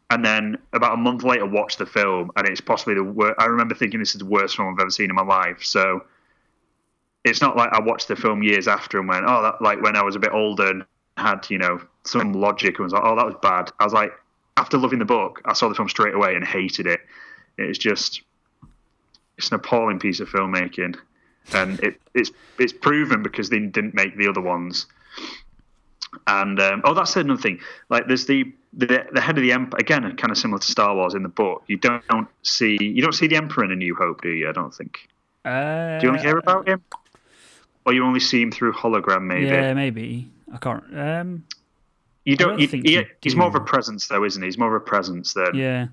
And then about a month later watched the film and it's possibly the worst. I remember thinking this is the worst film I've ever seen in my life. So it's not like I watched the film years after and went, oh, that, like when I was a bit older and had, some logic and was like, oh, that was bad. I was like, after loving the book, I saw the film straight away and hated it. It's an appalling piece of filmmaking, and it's proven because they didn't make the other ones. And that's another thing. Like, there's the head of the Empire again, kind of similar to Star Wars in the book. You don't see the Emperor in A New Hope, do you? I don't think. Do you only hear about him, or you only see him through hologram? Maybe. Yeah, maybe. I can't. You don't. He's more of a presence, though, isn't he? He's more of a presence than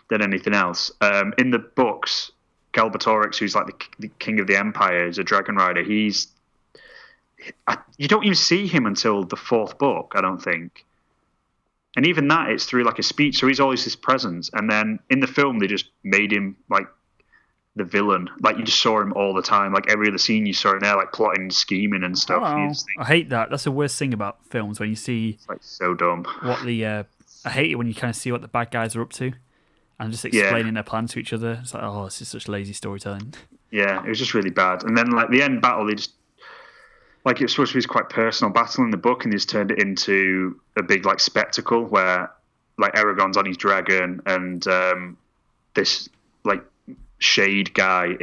anything else. In the books, Galbatorix, who's like the king of the Empire, is a dragon rider. You don't even see him until the fourth book, I don't think. And even that, it's through like a speech. So he's always his presence. And then in the film, they just made him like the villain. Like, you just saw him all the time. Like, every other scene you saw him there, like, plotting and scheming and stuff. Oh, You just think, I hate that. That's the worst thing about films, when you see it's like so dumb. what the... I hate it when you kind of see what the bad guys are up to and just explaining their plans to each other. It's like, oh, this is such lazy storytelling. Yeah, it was just really bad. And then, like, the end battle, they just... Like, it was supposed to be this quite personal battle in the book, and they just turned it into a big, like, spectacle where, like, Aragorn's on his dragon, and this, like, shade guy,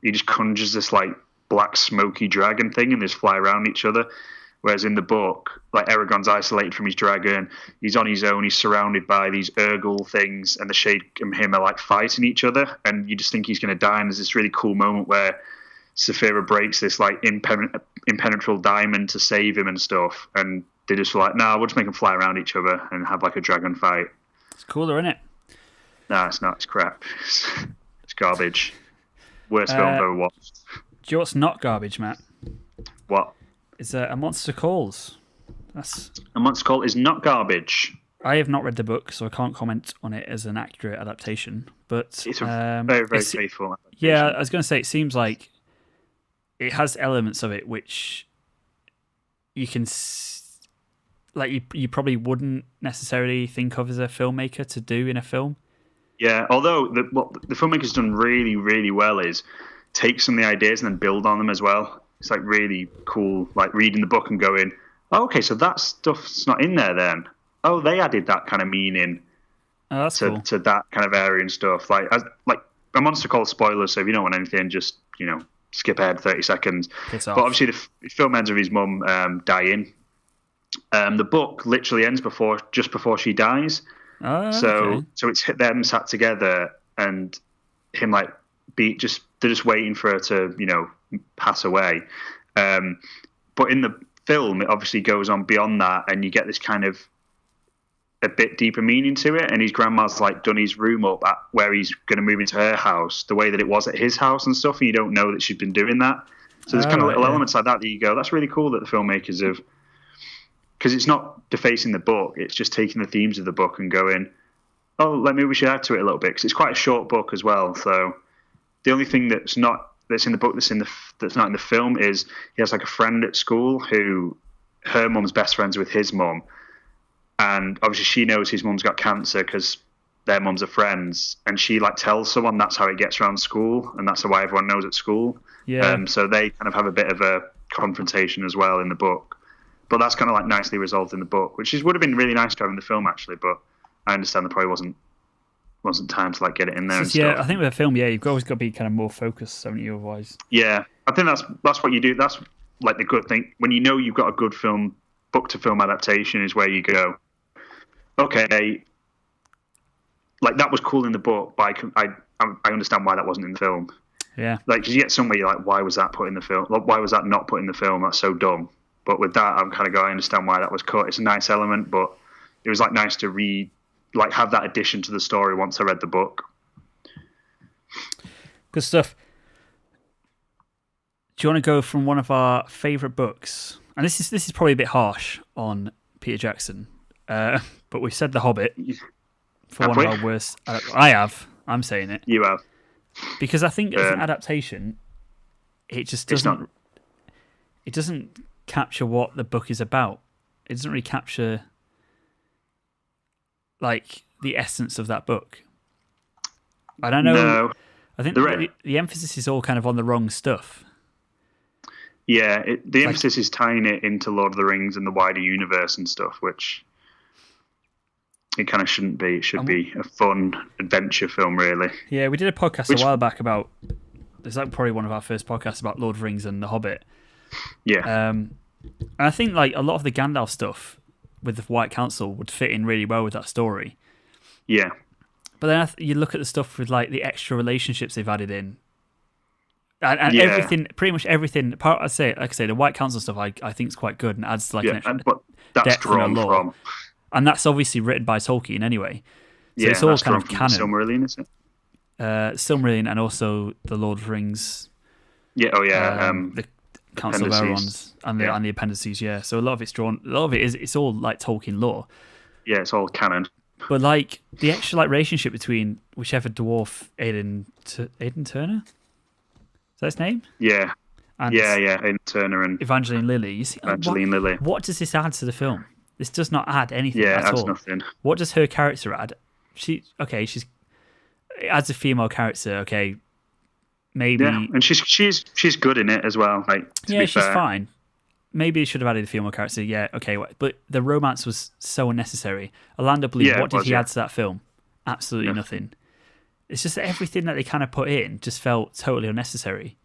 he just conjures this, like, black smoky dragon thing, and they just fly around each other. Whereas in the book, like, Aragorn's isolated from his dragon, he's on his own, he's surrounded by these Urgle things, and the shade and him are, like, fighting each other, and you just think he's going to die, and there's this really cool moment where Saphira breaks this, like, impenetrable diamond to save him and stuff, and they just were like, nah, we'll just make them fly around each other and have, like, a dragon fight. It's cooler, isn't it? Nah, it's not. It's crap. It's garbage. Worst film I've ever watched. Do you know what's not garbage, Matt? What? It's A Monster Calls. A Monster Call is not garbage. I have not read the book, so I can't comment on it as an accurate adaptation. But it's a very, very faithful adaptation. Yeah, I was going to say, it seems like it has elements of it which you can... Like, you probably wouldn't necessarily think of as a filmmaker to do in a film. Yeah, although what the filmmaker's done really, really well is take some of the ideas and then build on them as well. It's, like, really cool, like, reading the book and going, oh, okay, so that stuff's not in there then. Oh, they added that kind of meaning cool. to that kind of area and stuff. Like A Monster Call spoilers, so if you don't want anything, just, skip ahead 30 seconds. Piss off. But obviously the film ends with his mum dying. The book literally ends just before she dies. Oh, so okay. So it's them sat together and him, like, they're just waiting for her to pass away. But in the film, it obviously goes on beyond that, and you get this kind of a bit deeper meaning to it. And his grandma's, like, done his room up at where he's going to move into her house, the way that it was at his house and stuff. And you don't know that she's been doing that. So there's kind of little elements like that you go, that's really cool that the filmmakers have. Because it's not defacing the book, it's just taking the themes of the book and going, oh, maybe we should add to it a little bit, because it's quite a short book as well. So the only thing that's in the book that's not in the film is he has, like, a friend at school who her mum's best friends with his mum, and obviously she knows his mum's got cancer because their mums are friends, and she, like, tells someone that's how it gets around school, and that's why everyone knows at school. Yeah. So they kind of have a bit of a confrontation as well in the book. But that's kind of, like, nicely resolved in the book, which would have been really nice to have in the film, actually. But I understand there probably wasn't time to, like, get it in there and stuff. Yeah, I think with a film, you've always got to be kind of more focused, haven't you, otherwise? Yeah, I think that's what you do. That's, like, the good thing. When you know you've got a good book-to-film adaptation is where you go, okay, like, that was cool in the book, but I understand why that wasn't in the film. Yeah. Like, because you get somewhere you're like, why was that put in the film? Like, why was that not put in the film? That's so dumb. But with that, I'm kind of I understand why that was cut. It's a nice element, but it was, like, nice to read, like, have that addition to the story once I read the book. Good stuff. Do you want to go from one of our favourite books? And this is probably a bit harsh on Peter Jackson, but we've said The Hobbit for one of our worst. I have. I'm saying it. You have. Because I think as an adaptation, it just doesn't. It doesn't capture what the book is about. It doesn't really capture, like, the essence of that book. I don't know. No. I think the emphasis is all kind of on the wrong stuff. Yeah, the emphasis is tying it into Lord of the Rings and the wider universe and stuff, which it kind of shouldn't be. It should be a fun adventure film, really. Yeah, we did a podcast a while back about. It's like probably one of our first podcasts about Lord of the Rings and The Hobbit. Yeah. And I think, like, a lot of the Gandalf stuff with the White Council would fit in really well with that story. Yeah. But then you look at the stuff with, like, the extra relationships they've added in. And everything, pretty much everything. Like I say, the White Council stuff I think is quite good and adds, like, but that's depth drawn from. And that's obviously written by Tolkien anyway. So yeah, it's all kind of canon. Silmarillion, is it? Silmarillion and also the Lord of the Rings. Yeah, the Council of Elrond and the appendices, yeah. So a lot of it's drawn. A lot of it is. It's all like Tolkien lore. Yeah, it's all canon. But like the extra like relationship between whichever dwarf Aidan Turner, is that his name? Yeah. And Aidan Turner and Evangeline Lilly. You see, Evangeline Lilly. What does this add to the film? This does not add anything Yeah, at it adds all. nothing. What does her character add? It adds a female character. Okay, maybe. Yeah, and she's good in it as well. Like, to be she's fair. fine. Maybe they should have added a female character. Yeah, okay, but the romance was so unnecessary. Orlando Bloom, what did he add to that film? Absolutely nothing. It's just that everything that they kind of put in just felt totally unnecessary.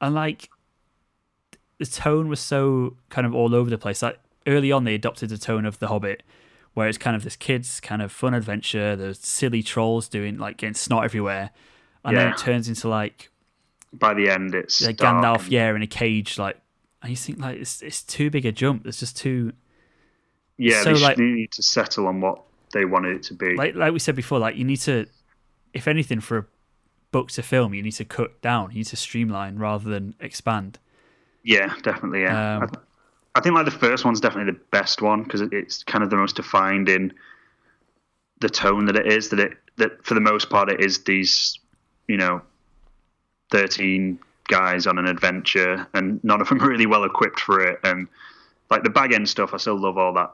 And like the tone was so kind of all over the place. Like early on, they adopted the tone of The Hobbit, where it's kind of this kid's kind of fun adventure. There's silly trolls getting snot everywhere, and then it turns into like. By the end, it's like Gandalf, in a cage, like, and you think like it's too big a jump. It's just too. Yeah, so, they need to settle on what they wanted it to be. Like we said before, like you need to, if anything, for a book to film, you need to cut down. You need to streamline rather than expand. Yeah, definitely. Yeah, I think like the first one's definitely the best one because it's kind of the most defined in the tone that it is. That for the most part it is these, 13 guys on an adventure, and none of them are really well equipped for it. And like the bag end stuff, I still love all that.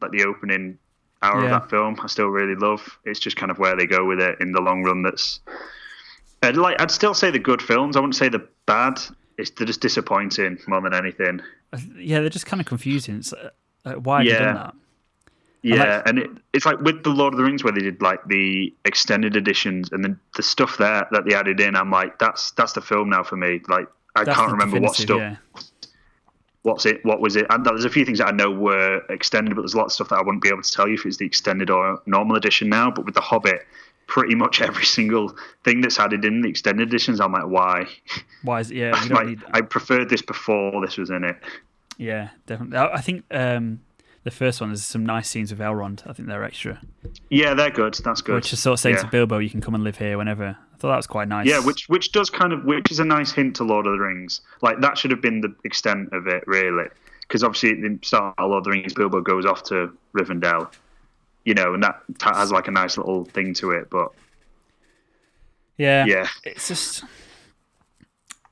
Like the opening hour of that film, I still really love. It's just kind of where they go with it in the long run. I'd still say the good films. I wouldn't say the bad. They're just disappointing more than anything. Yeah, they're just kind of confusing. It's, why have you done that? Yeah, and it's like with the Lord of the Rings where they did like the extended editions and then the stuff there that they added in. I'm like, that's the film now for me. Like I can't remember what stuff. Yeah. What was it? And there's a few things that I know were extended, but there's a lot of stuff that I wouldn't be able to tell you if it's the extended or normal edition now. But with The Hobbit, pretty much every single thing that's added in the extended editions, I'm like, why? Why is it? Yeah, we don't need that. I preferred this before this was in it. Yeah, definitely. I think the first one, there's some nice scenes with Elrond. I think they're extra. Yeah, they're good. That's good. Which is sort of saying to Bilbo, you can come and live here whenever. I thought that was quite nice. Yeah, which is a nice hint to Lord of the Rings. Like that should have been the extent of it, really. Because obviously at the start of Lord of the Rings, Bilbo goes off to Rivendell, and that has like a nice little thing to it. But yeah, it's just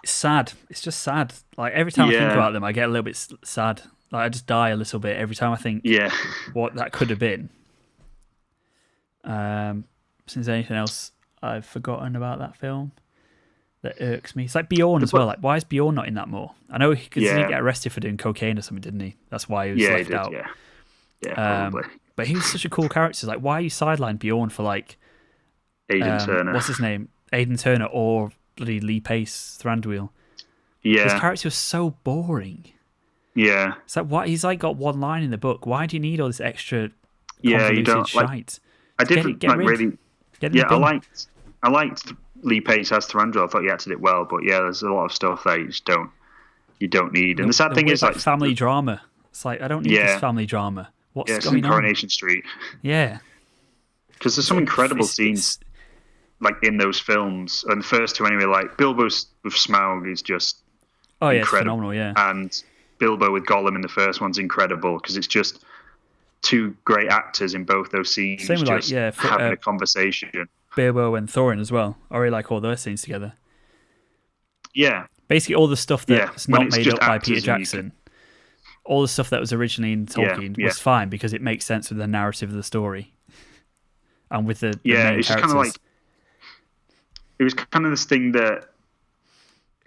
sad. It's just sad. Like every time I think about them, I get a little bit sad. Like I just die a little bit every time I think what that could have been. Since anything else I've forgotten about that film that irks me. It's like Bjorn as well. Like why is Bjorn not in that more? I know because he didn't get arrested for doing cocaine or something, didn't he? That's why he was left out. Yeah, probably. But he was such a cool character. Like why are you sidelined Bjorn for like Aidan Turner? What's his name? Aidan Turner or bloody Lee Pace Thranduil. Yeah. His character was so boring. Yeah. It's like why he's like got one line in the book. Why do you need all this extra convoluted shite? I didn't really. Yeah, I liked Lee Pace as Thranduil. I thought he acted it well, but there's a lot of stuff that you don't need. And the sad thing is like family drama. It's like I don't need this family drama. What's going on? Coronation Street. Yeah. Because there's some incredible scenes like in those films, and the first two anyway. Like Bilbo's with Smaug is just incredible. It's phenomenal. Yeah, and Bilbo with Gollum in the first one's incredible because it's just two great actors in both those scenes. Same with having a conversation. Bilbo and Thorin as well. I really like all those scenes together. Yeah, basically all the stuff that's not made up by Peter Jackson. All the stuff that was originally in Tolkien was fine because it makes sense with the narrative of the story and with the main it's characters. Just kind of like it was kind of this thing that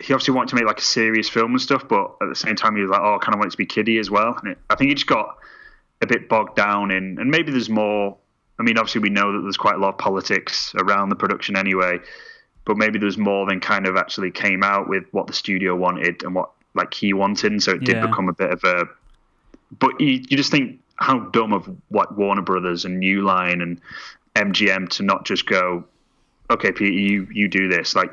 he obviously wanted to make like a serious film and stuff, but at the same time he was like, I kind of want it to be kiddie as well. And I think he just got a bit bogged down in, and maybe there's more. I mean, obviously we know that there's quite a lot of politics around the production anyway, but maybe there's more than kind of actually came out with what the studio wanted and what like he wanted, and so it did become a bit of a. But you just think how dumb of what Warner Brothers and New Line and MGM to not just go, okay, Peter, you do this. Like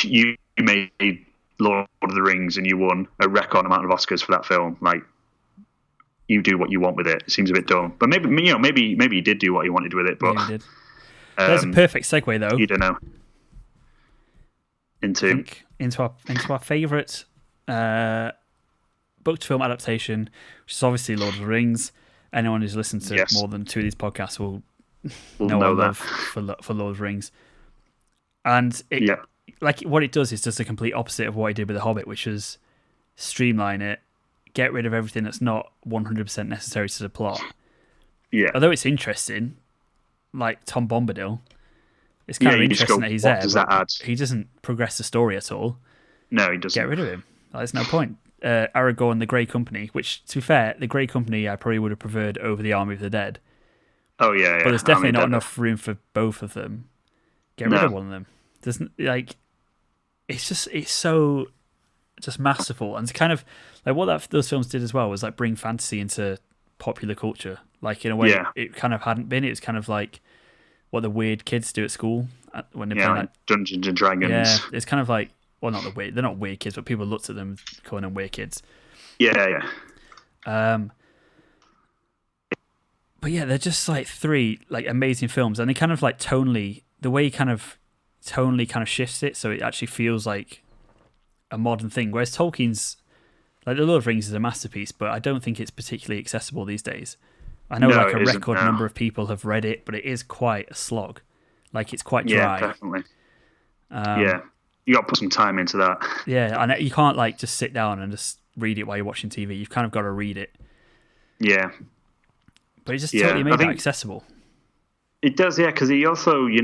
you made Lord of the Rings and you won a record amount of Oscars for that film. Like you do what you want with it. It seems a bit dumb, but maybe he did do what he wanted with it. But he did. There's a perfect segue though. You don't know. Into our favourite book to film adaptation, which is obviously Lord of the Rings. Anyone who's listened to Yes. more than 2 of these podcasts will We'll know know our that. love for Lord of the Rings. And it, Yeah. like what it does is just the complete opposite of what he did with The Hobbit, which is streamline it, get rid of everything that's not 100% necessary to the plot. Yeah. Although it's interesting, like Tom Bombadil, it's kind of you just interesting go, that he's what there, does but that add? he doesn't progress the story at all. No, he doesn't. Get rid of him. There's no point. Aragorn, the Grey Company, which, to be fair, the Grey Company I probably would have preferred over the Army of the Dead. Oh, yeah. But there's definitely not Dead. enough room for both of them. Get rid of one of them. There's like, it's so just masterful, and it's kind of like what those films did as well was like bring fantasy into popular culture. Like in a way, it kind of hadn't been. It was kind of like what the weird kids do at school when they play like Dungeons and Dragons. Yeah, it's kind of like, well, not the weird. They're not weird kids, but people looked at them calling them weird kids. Yeah. But yeah, they're just like 3 like amazing films, and they kind of like tonally, the way he kind of shifts it, so it actually feels like a modern thing. Whereas Tolkien's, like The Lord of the Rings is a masterpiece, but I don't think it's particularly accessible these days. I know like a record number of people have read it, but it is quite a slog. Like it's quite dry. Yeah, definitely. You got to put some time into that. Yeah, and you can't like just sit down and just read it while you're watching TV. You've kind of got to read it. Yeah. But it just totally made that accessible. It does, yeah, because he also, he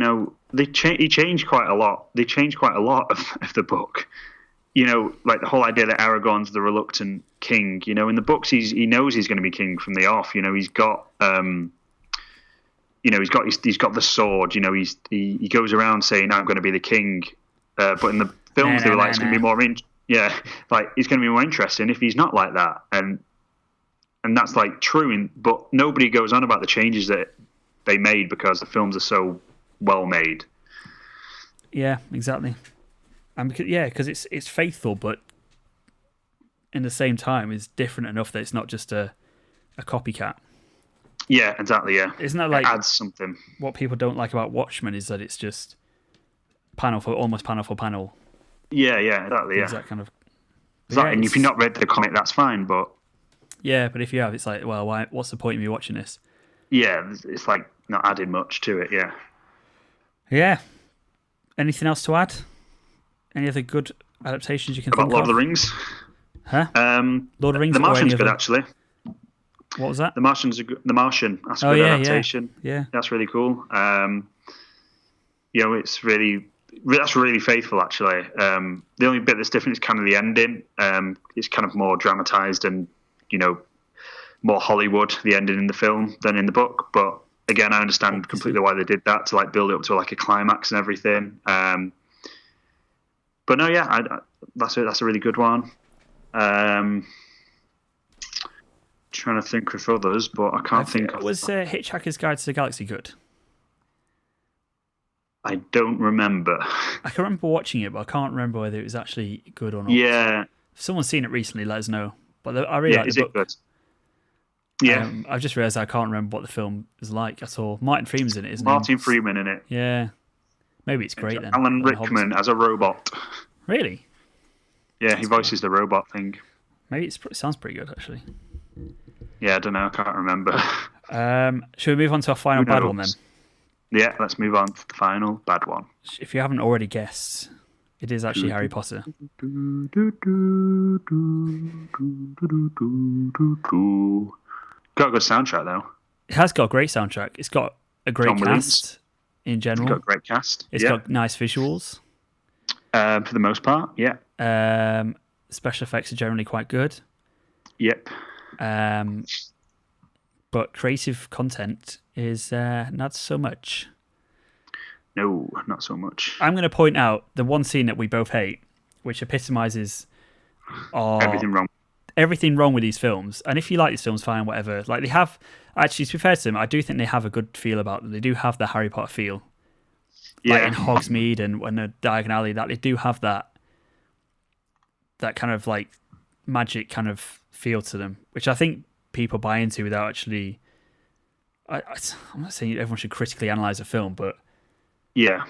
changed quite a lot. They changed quite a lot of the book. Like the whole idea that Aragorn's the reluctant king. In the books, he knows he's going to be king from the off. He's got, he's got the sword. He goes around saying, "I'm going to be the king." But in the films, they were like, "It's going to be more like it's going to be more interesting if he's not like that." And that's like true. But nobody goes on about the changes that they made because the films are so well made. Yeah, exactly. And because it's faithful, but in the same time, it's different enough that it's not just a copycat. Yeah, exactly. Yeah, isn't that like it adds something? What people don't like about Watchmen is that it's just panel for panel. Yeah, exactly. Yeah, that kind of. And if you've not read the comic, that's fine. But yeah, but if you have, it's like, well, why? What's the point of me watching this? Yeah, it's like not adding much to it. Yeah. Yeah. Anything else to add? Any other good adaptations you can think about Lord of? of the Rings? Huh? Lord of the Rings. The Martian's good, actually. What was that? The Martian. That's a good adaptation. Yeah. That's really cool. It's really that's really faithful, actually. The only bit that's different is kind of the ending. It's kind of more dramatized and more Hollywood, the ending in the film than in the book. But again, I understand completely why they did that, to like build it up to like a climax and everything. But no, yeah, that's a really good one. Trying to think of others, but I can't think of. Was Hitchhiker's Guide to the Galaxy good? I don't remember. I can remember watching it, but I can't remember whether it was actually good or not. Yeah. If someone's seen it recently, let us know. But I really like the book. Is it good? Yeah. I've just realised I can't remember what the film is like at all. Martin Freeman's in it, isn't he? Martin Freeman in it. Yeah. Maybe it's great then. Alan Rickman as a robot. Really? Yeah, he voices the robot thing. Maybe it sounds pretty good, actually. Yeah, I don't know. I can't remember. Should we move on to our final bad one then? Yeah, let's move on to the final bad one. If you haven't already guessed, it is actually Harry Potter. Got a good soundtrack, though. It has got a great soundtrack. It's got a great cast in general. It's got a great cast. It's got nice visuals. For the most part, yeah. Special effects are generally quite good. Yep. But creative content is not so much. No, not so much. I'm going to point out the one scene that we both hate, which epitomizes everything wrong with these films. And if you like these films, fine, whatever. Like they have, actually, to be fair to them, I do think they have a good feel about them. They do have the Harry Potter feel. Yeah. Like in Hogsmeade and Diagon Alley, that they do have that kind of like magic kind of feel to them, which I think people buy into without actually. I'm not saying everyone should critically analyze a film, but yeah,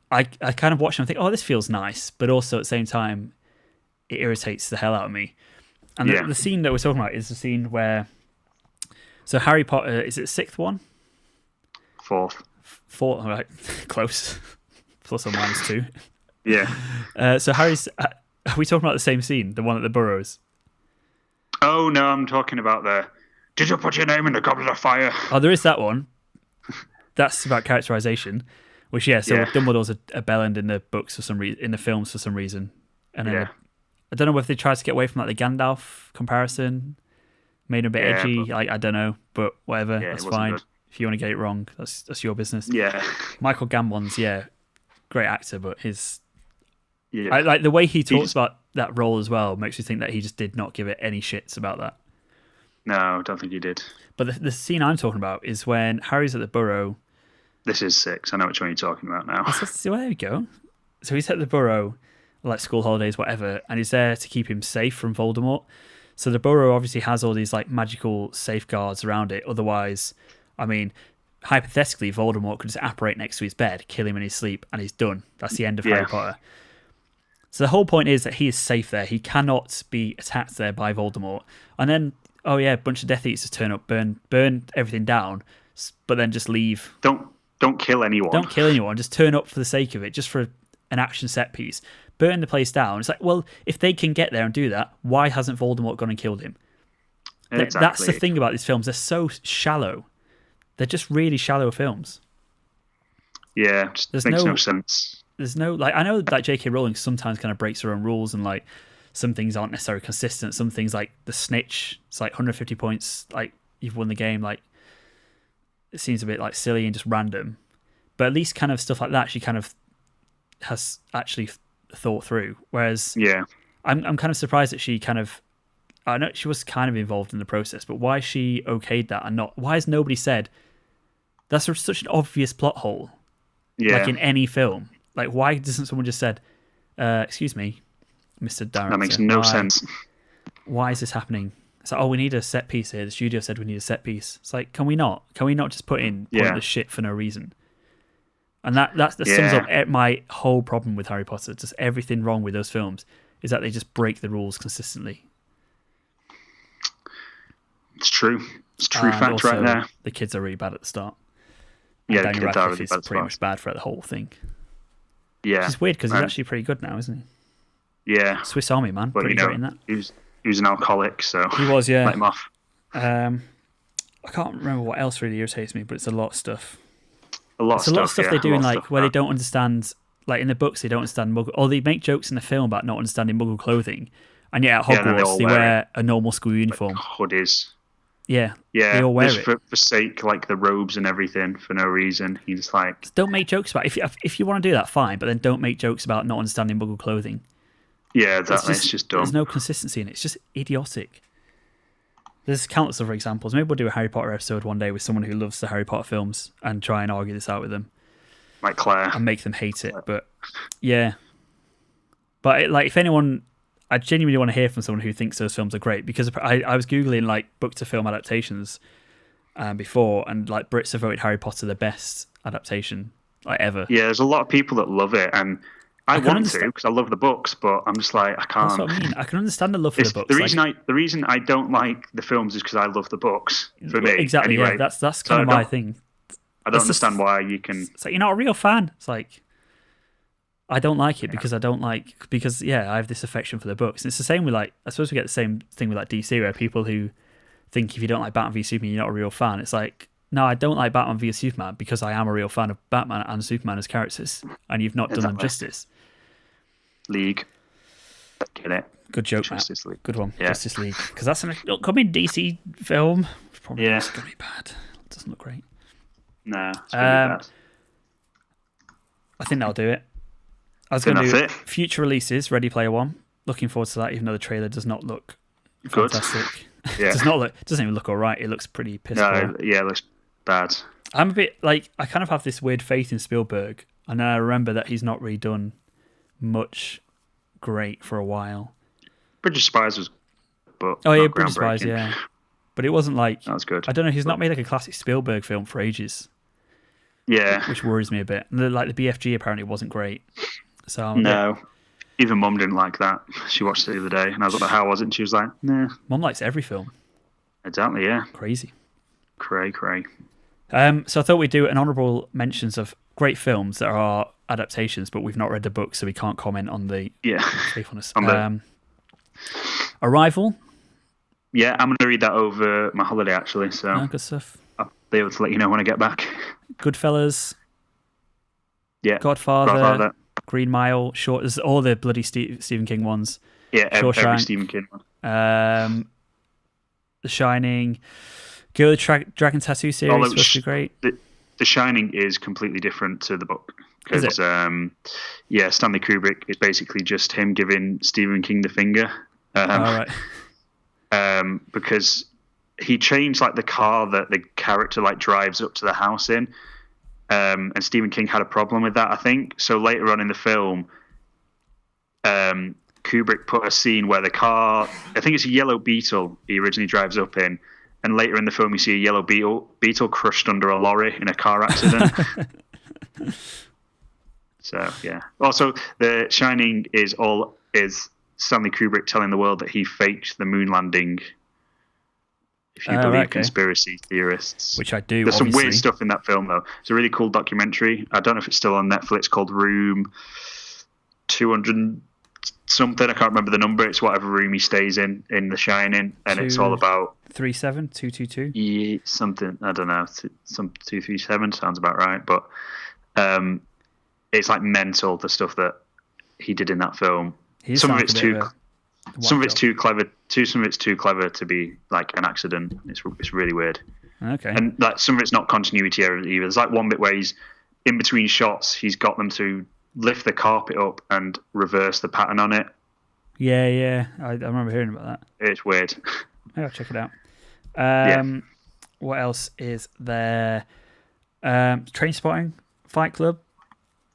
I kind of watch them and think, oh, this feels nice, but also at the same time, it irritates the hell out of me. And the scene that we're talking about is the scene where So Harry Potter, is it the sixth one? Fourth. Fourth, all right. Close. Plus or minus 2. Yeah. So Harry's... Are we talking about the same scene? The one at the Burrows? Oh, no, I'm talking about the... Did you put your name in the goblet of fire? Oh, there is that one. That's about characterization. Which, yeah, so Dumbledore's a bellend in the books for some reason, in the films for some reason. And then I don't know if they tried to get away from like the Gandalf comparison. Made him a bit edgy. But... I don't know, but whatever. Yeah, that's fine. good. If you want to get it wrong, that's your business. Yeah. Michael Gambon's, great actor, but his... Yeah. I like the way he talks about that role as well makes you think that he just did not give it any shits about that. No, I don't think he did. But the scene I'm talking about is when Harry's at the Burrow. This is 6. I know which one you're talking about now. So there we go. So he's at the Burrow, like school holidays, whatever, and he's there to keep him safe from Voldemort. So the Burrow obviously has all these like magical safeguards around it. Otherwise, I mean, hypothetically, Voldemort could just apparate next to his bed, kill him in his sleep, and he's done. That's the end of Harry Potter. So the whole point is that he is safe there. He cannot be attacked there by Voldemort. And then, a bunch of Death Eaters turn up, burn everything down, but then just leave. Don't kill anyone. Don't kill anyone. Just turn up for the sake of it, just for an action set piece. Burn the place down. It's like, well, if they can get there and do that, why hasn't Voldemort gone and killed him? Exactly. That's the thing about these films. They're so shallow. They're just really shallow films. Yeah, it just makes no sense. There's no, like, I know that J.K. Rowling sometimes kind of breaks her own rules and, like, some things aren't necessarily consistent. Some things, like the snitch, it's like 150 points, like, you've won the game. Like, it seems a bit, like, silly and just random. But at least kind of stuff like that, she kind of has actually thought through. Whereas, I'm kind of surprised that she kind of, I know she was kind of involved in the process, but why she okayed that and not, why has nobody said, that's such an obvious plot hole, like in any film? Like, why doesn't someone just said, excuse me, Mr. Director? That makes no sense. Why is this happening? It's like, we need a set piece here. The studio said we need a set piece. It's like, can we not? Can we not just put in pointless shit for no reason? And that sums up my whole problem with Harry Potter. Just everything wrong with those films is that they just break the rules consistently. It's true. It's true fact also, right there. The kids are really bad at the start. Yeah, Daniel the kids are Radcliffe really bad. is pretty much bad for the whole thing. Yeah. Which is weird because he's actually pretty good now, isn't he? Yeah. Swiss Army Man, well, pretty great in that. He was an alcoholic, so he was, yeah. Let him off. I can't remember what else really irritates me, but it's a lot of stuff. A lot of stuff they do in like where they don't understand, like in the books they don't understand Muggle, or they make jokes in the film about not understanding Muggle clothing, and yet at Hogwarts they wear a normal school uniform, like hoodies. Yeah, they all wear it. Forsake like the robes and everything for no reason. He's like, just don't make jokes about it. If you want to do that, fine, but then don't make jokes about not understanding Muggle clothing. Yeah, exactly. It's just dumb. There's no consistency in it. It's just idiotic. There's countless other examples. Maybe we'll do a Harry Potter episode one day with someone who loves the Harry Potter films and try and argue this out with them. Like Claire. And make them hate it. But yeah. But like, if anyone, I genuinely want to hear from someone who thinks those films are great, because I was Googling like book to film adaptations before, and like Brits have voted Harry Potter the best adaptation like ever. Yeah, there's a lot of people that love it, and I want to because I love the books, but I'm just like, I can't. That's what I mean. I can understand the love for the books. The reason I don't like the films is because I love the books. For me, exactly. Anyway. Yeah, that's kind of my thing. I don't understand why you can. It's like, you're not a real fan. It's like, I don't like it because I have this affection for the books. And it's the same with like, I suppose we get the same thing with like DC, where people who think if you don't like Batman v Superman, you're not a real fan. It's like, no, I don't like Batman v Superman because I am a real fan of Batman and Superman as characters, and you've not done them justice. League. Get it? Good joke, Justice Matt. League. Good one. Yeah. Justice League. Because that's an upcoming DC film. It's probably going to be bad. It doesn't look great. No, it's going to be bad. I think that'll do it. I was going to do future releases, Ready Player One. Looking forward to that, even though the trailer does not look fantastic. Yeah. It doesn't even look alright. It looks pretty piss poor. No, yeah, it looks bad. I'm a bit like, I kind of have this weird faith in Spielberg, and then I remember that he's not really done much great for a while. Bridge of Spies was, but Bridge of Spies, yeah, but it wasn't like, that was good. I don't know. He's not made like a classic Spielberg film for ages. Yeah, which worries me a bit. And the BFG apparently wasn't great. So no, even Mum didn't like that. She watched it the other day, and I was like, "How was it?" And she was like, "Nah." Mum likes every film. Exactly, yeah. Crazy. Cray. So I thought we'd do an honourable mentions of great films that are adaptations, but we've not read the book, so we can't comment on the faithfulness. Arrival. Yeah, I'm going to read that over my holiday, actually. So Good stuff. I'll be able to let you know when I get back. Goodfellas. Yeah. Godfather. Green Mile. Short. There's all the bloody Stephen King ones. Yeah, every Stephen King one. The Shining. Girl with the Dragon Tattoo series was supposed to be great. The Shining is completely different to the book. Because, Stanley Kubrick is basically just him giving Stephen King the finger. Right. Because he changed like the car that the character like drives up to the house in. And Stephen King had a problem with that, I think. So later on in the film, Kubrick put a scene where the car, I think it's a yellow Beetle he originally drives up in. And later in the film, you see a yellow beetle crushed under a lorry in a car accident. So, yeah. Also, The Shining is Stanley Kubrick telling the world that he faked the moon landing, if you believe conspiracy theorists. Which I do, There's obviously. some weird stuff in that film, though. It's a really cool documentary. I don't know if it's still on Netflix, called Room 200 something. I can't remember the number. It's whatever room he stays in The Shining. And it's all about... 222? Yeah, something. I don't know. Some 237 sounds about right. But it's like mental, the stuff that he did in that film. Some of it's too clever. Some of it's too clever to be like an accident. It's really weird. Okay. And like some of it's not continuity error either. There's like one bit where he's in between shots. He's got them to lift the carpet up and reverse the pattern on it. Yeah. I remember hearing about that. It's weird. Maybe I'll check it out. What else is there? Trainspotting, Fight Club.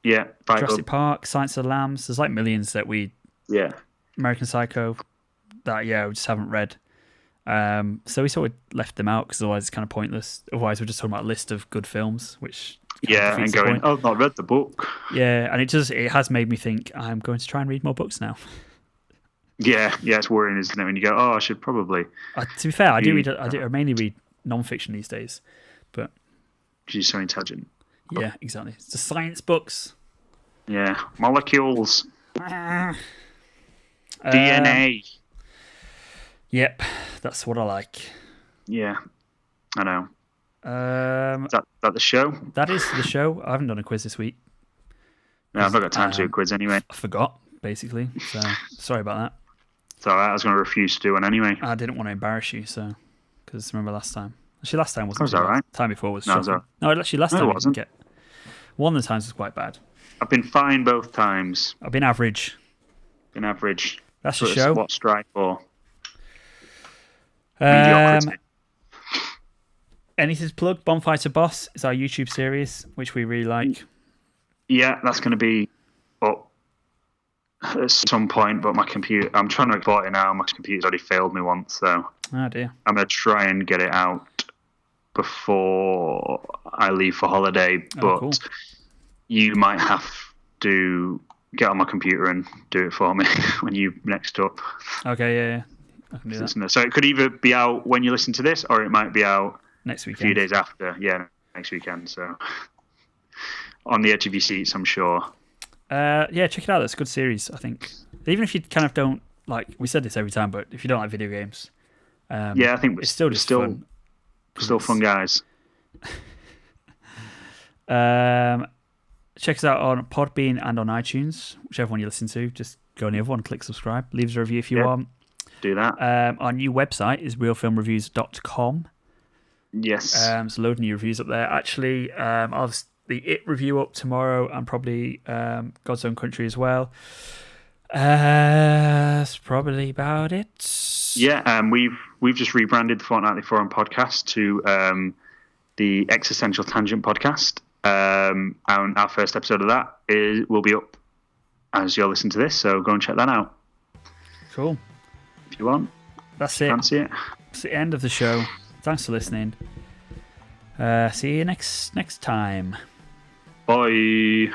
Yeah, Jurassic Park, Silence of the Lambs. There's like millions that American Psycho, that we just haven't read. So we sort of left them out because otherwise it's kind of pointless. Otherwise we're just talking about a list of good films, which and going, I've not read the book. Yeah, and it has made me think I'm going to try and read more books now. Yeah, it's worrying, isn't it? When you go, I should probably. To be fair, I mainly read non-fiction these days, but she's so intelligent. Yeah, exactly. It's the science books. Yeah, molecules. DNA. Yep, that's what I like. Yeah, I know. Is that the show? That is the show. I haven't done a quiz this week. No, I've not got time to do a quiz anyway. I forgot, basically. So sorry about that. It's all right. I was going to refuse to do one anyway. I didn't want to embarrass you, because remember last time. Actually, last time wasn't. Was all right. Time before was. No, actually, last time it wasn't. One of the times was quite bad. I've been fine both times. I've been average. That's the show. What strike for? Mediocrity. Anything to plug? Bonfire to Boss is our YouTube series, which we really like. Yeah, that's going to be up at some point, but my computer, I'm trying to report it now. My computer's already failed me once, so oh dear. I'm going to try and get it out before I leave for holiday, but cool. You might have to get on my computer and do it for me when you next up. Okay, yeah. I can do that. So it could either be out when you listen to this, or it might be out next weekend. A few days after. Yeah, next weekend. So on the edge of your seats, I'm sure. Yeah, check it out. It's a good series, I think. Even if you kind of don't like, we said this every time, but if you don't like video games, I think it's still just fun. Still fun, guys. Check us out on Podbean and on iTunes, whichever one you listen to. Just go on the other one, click subscribe, leave us a review if you want. Do that. Our new website is realfilmreviews.com. Yes. There's a load of new reviews up there. Actually, I'll have the It review up tomorrow, and probably God's Own Country as well. That's probably about it. Yeah, we've just rebranded the Fortnightly Forum podcast to the Existential Tangent podcast. And our first episode of that will be up as you're listening to this, so go and check that out. Cool. If you want. That's it. Fancy it. It's the end of the show. Thanks for listening. See you next time. Bye.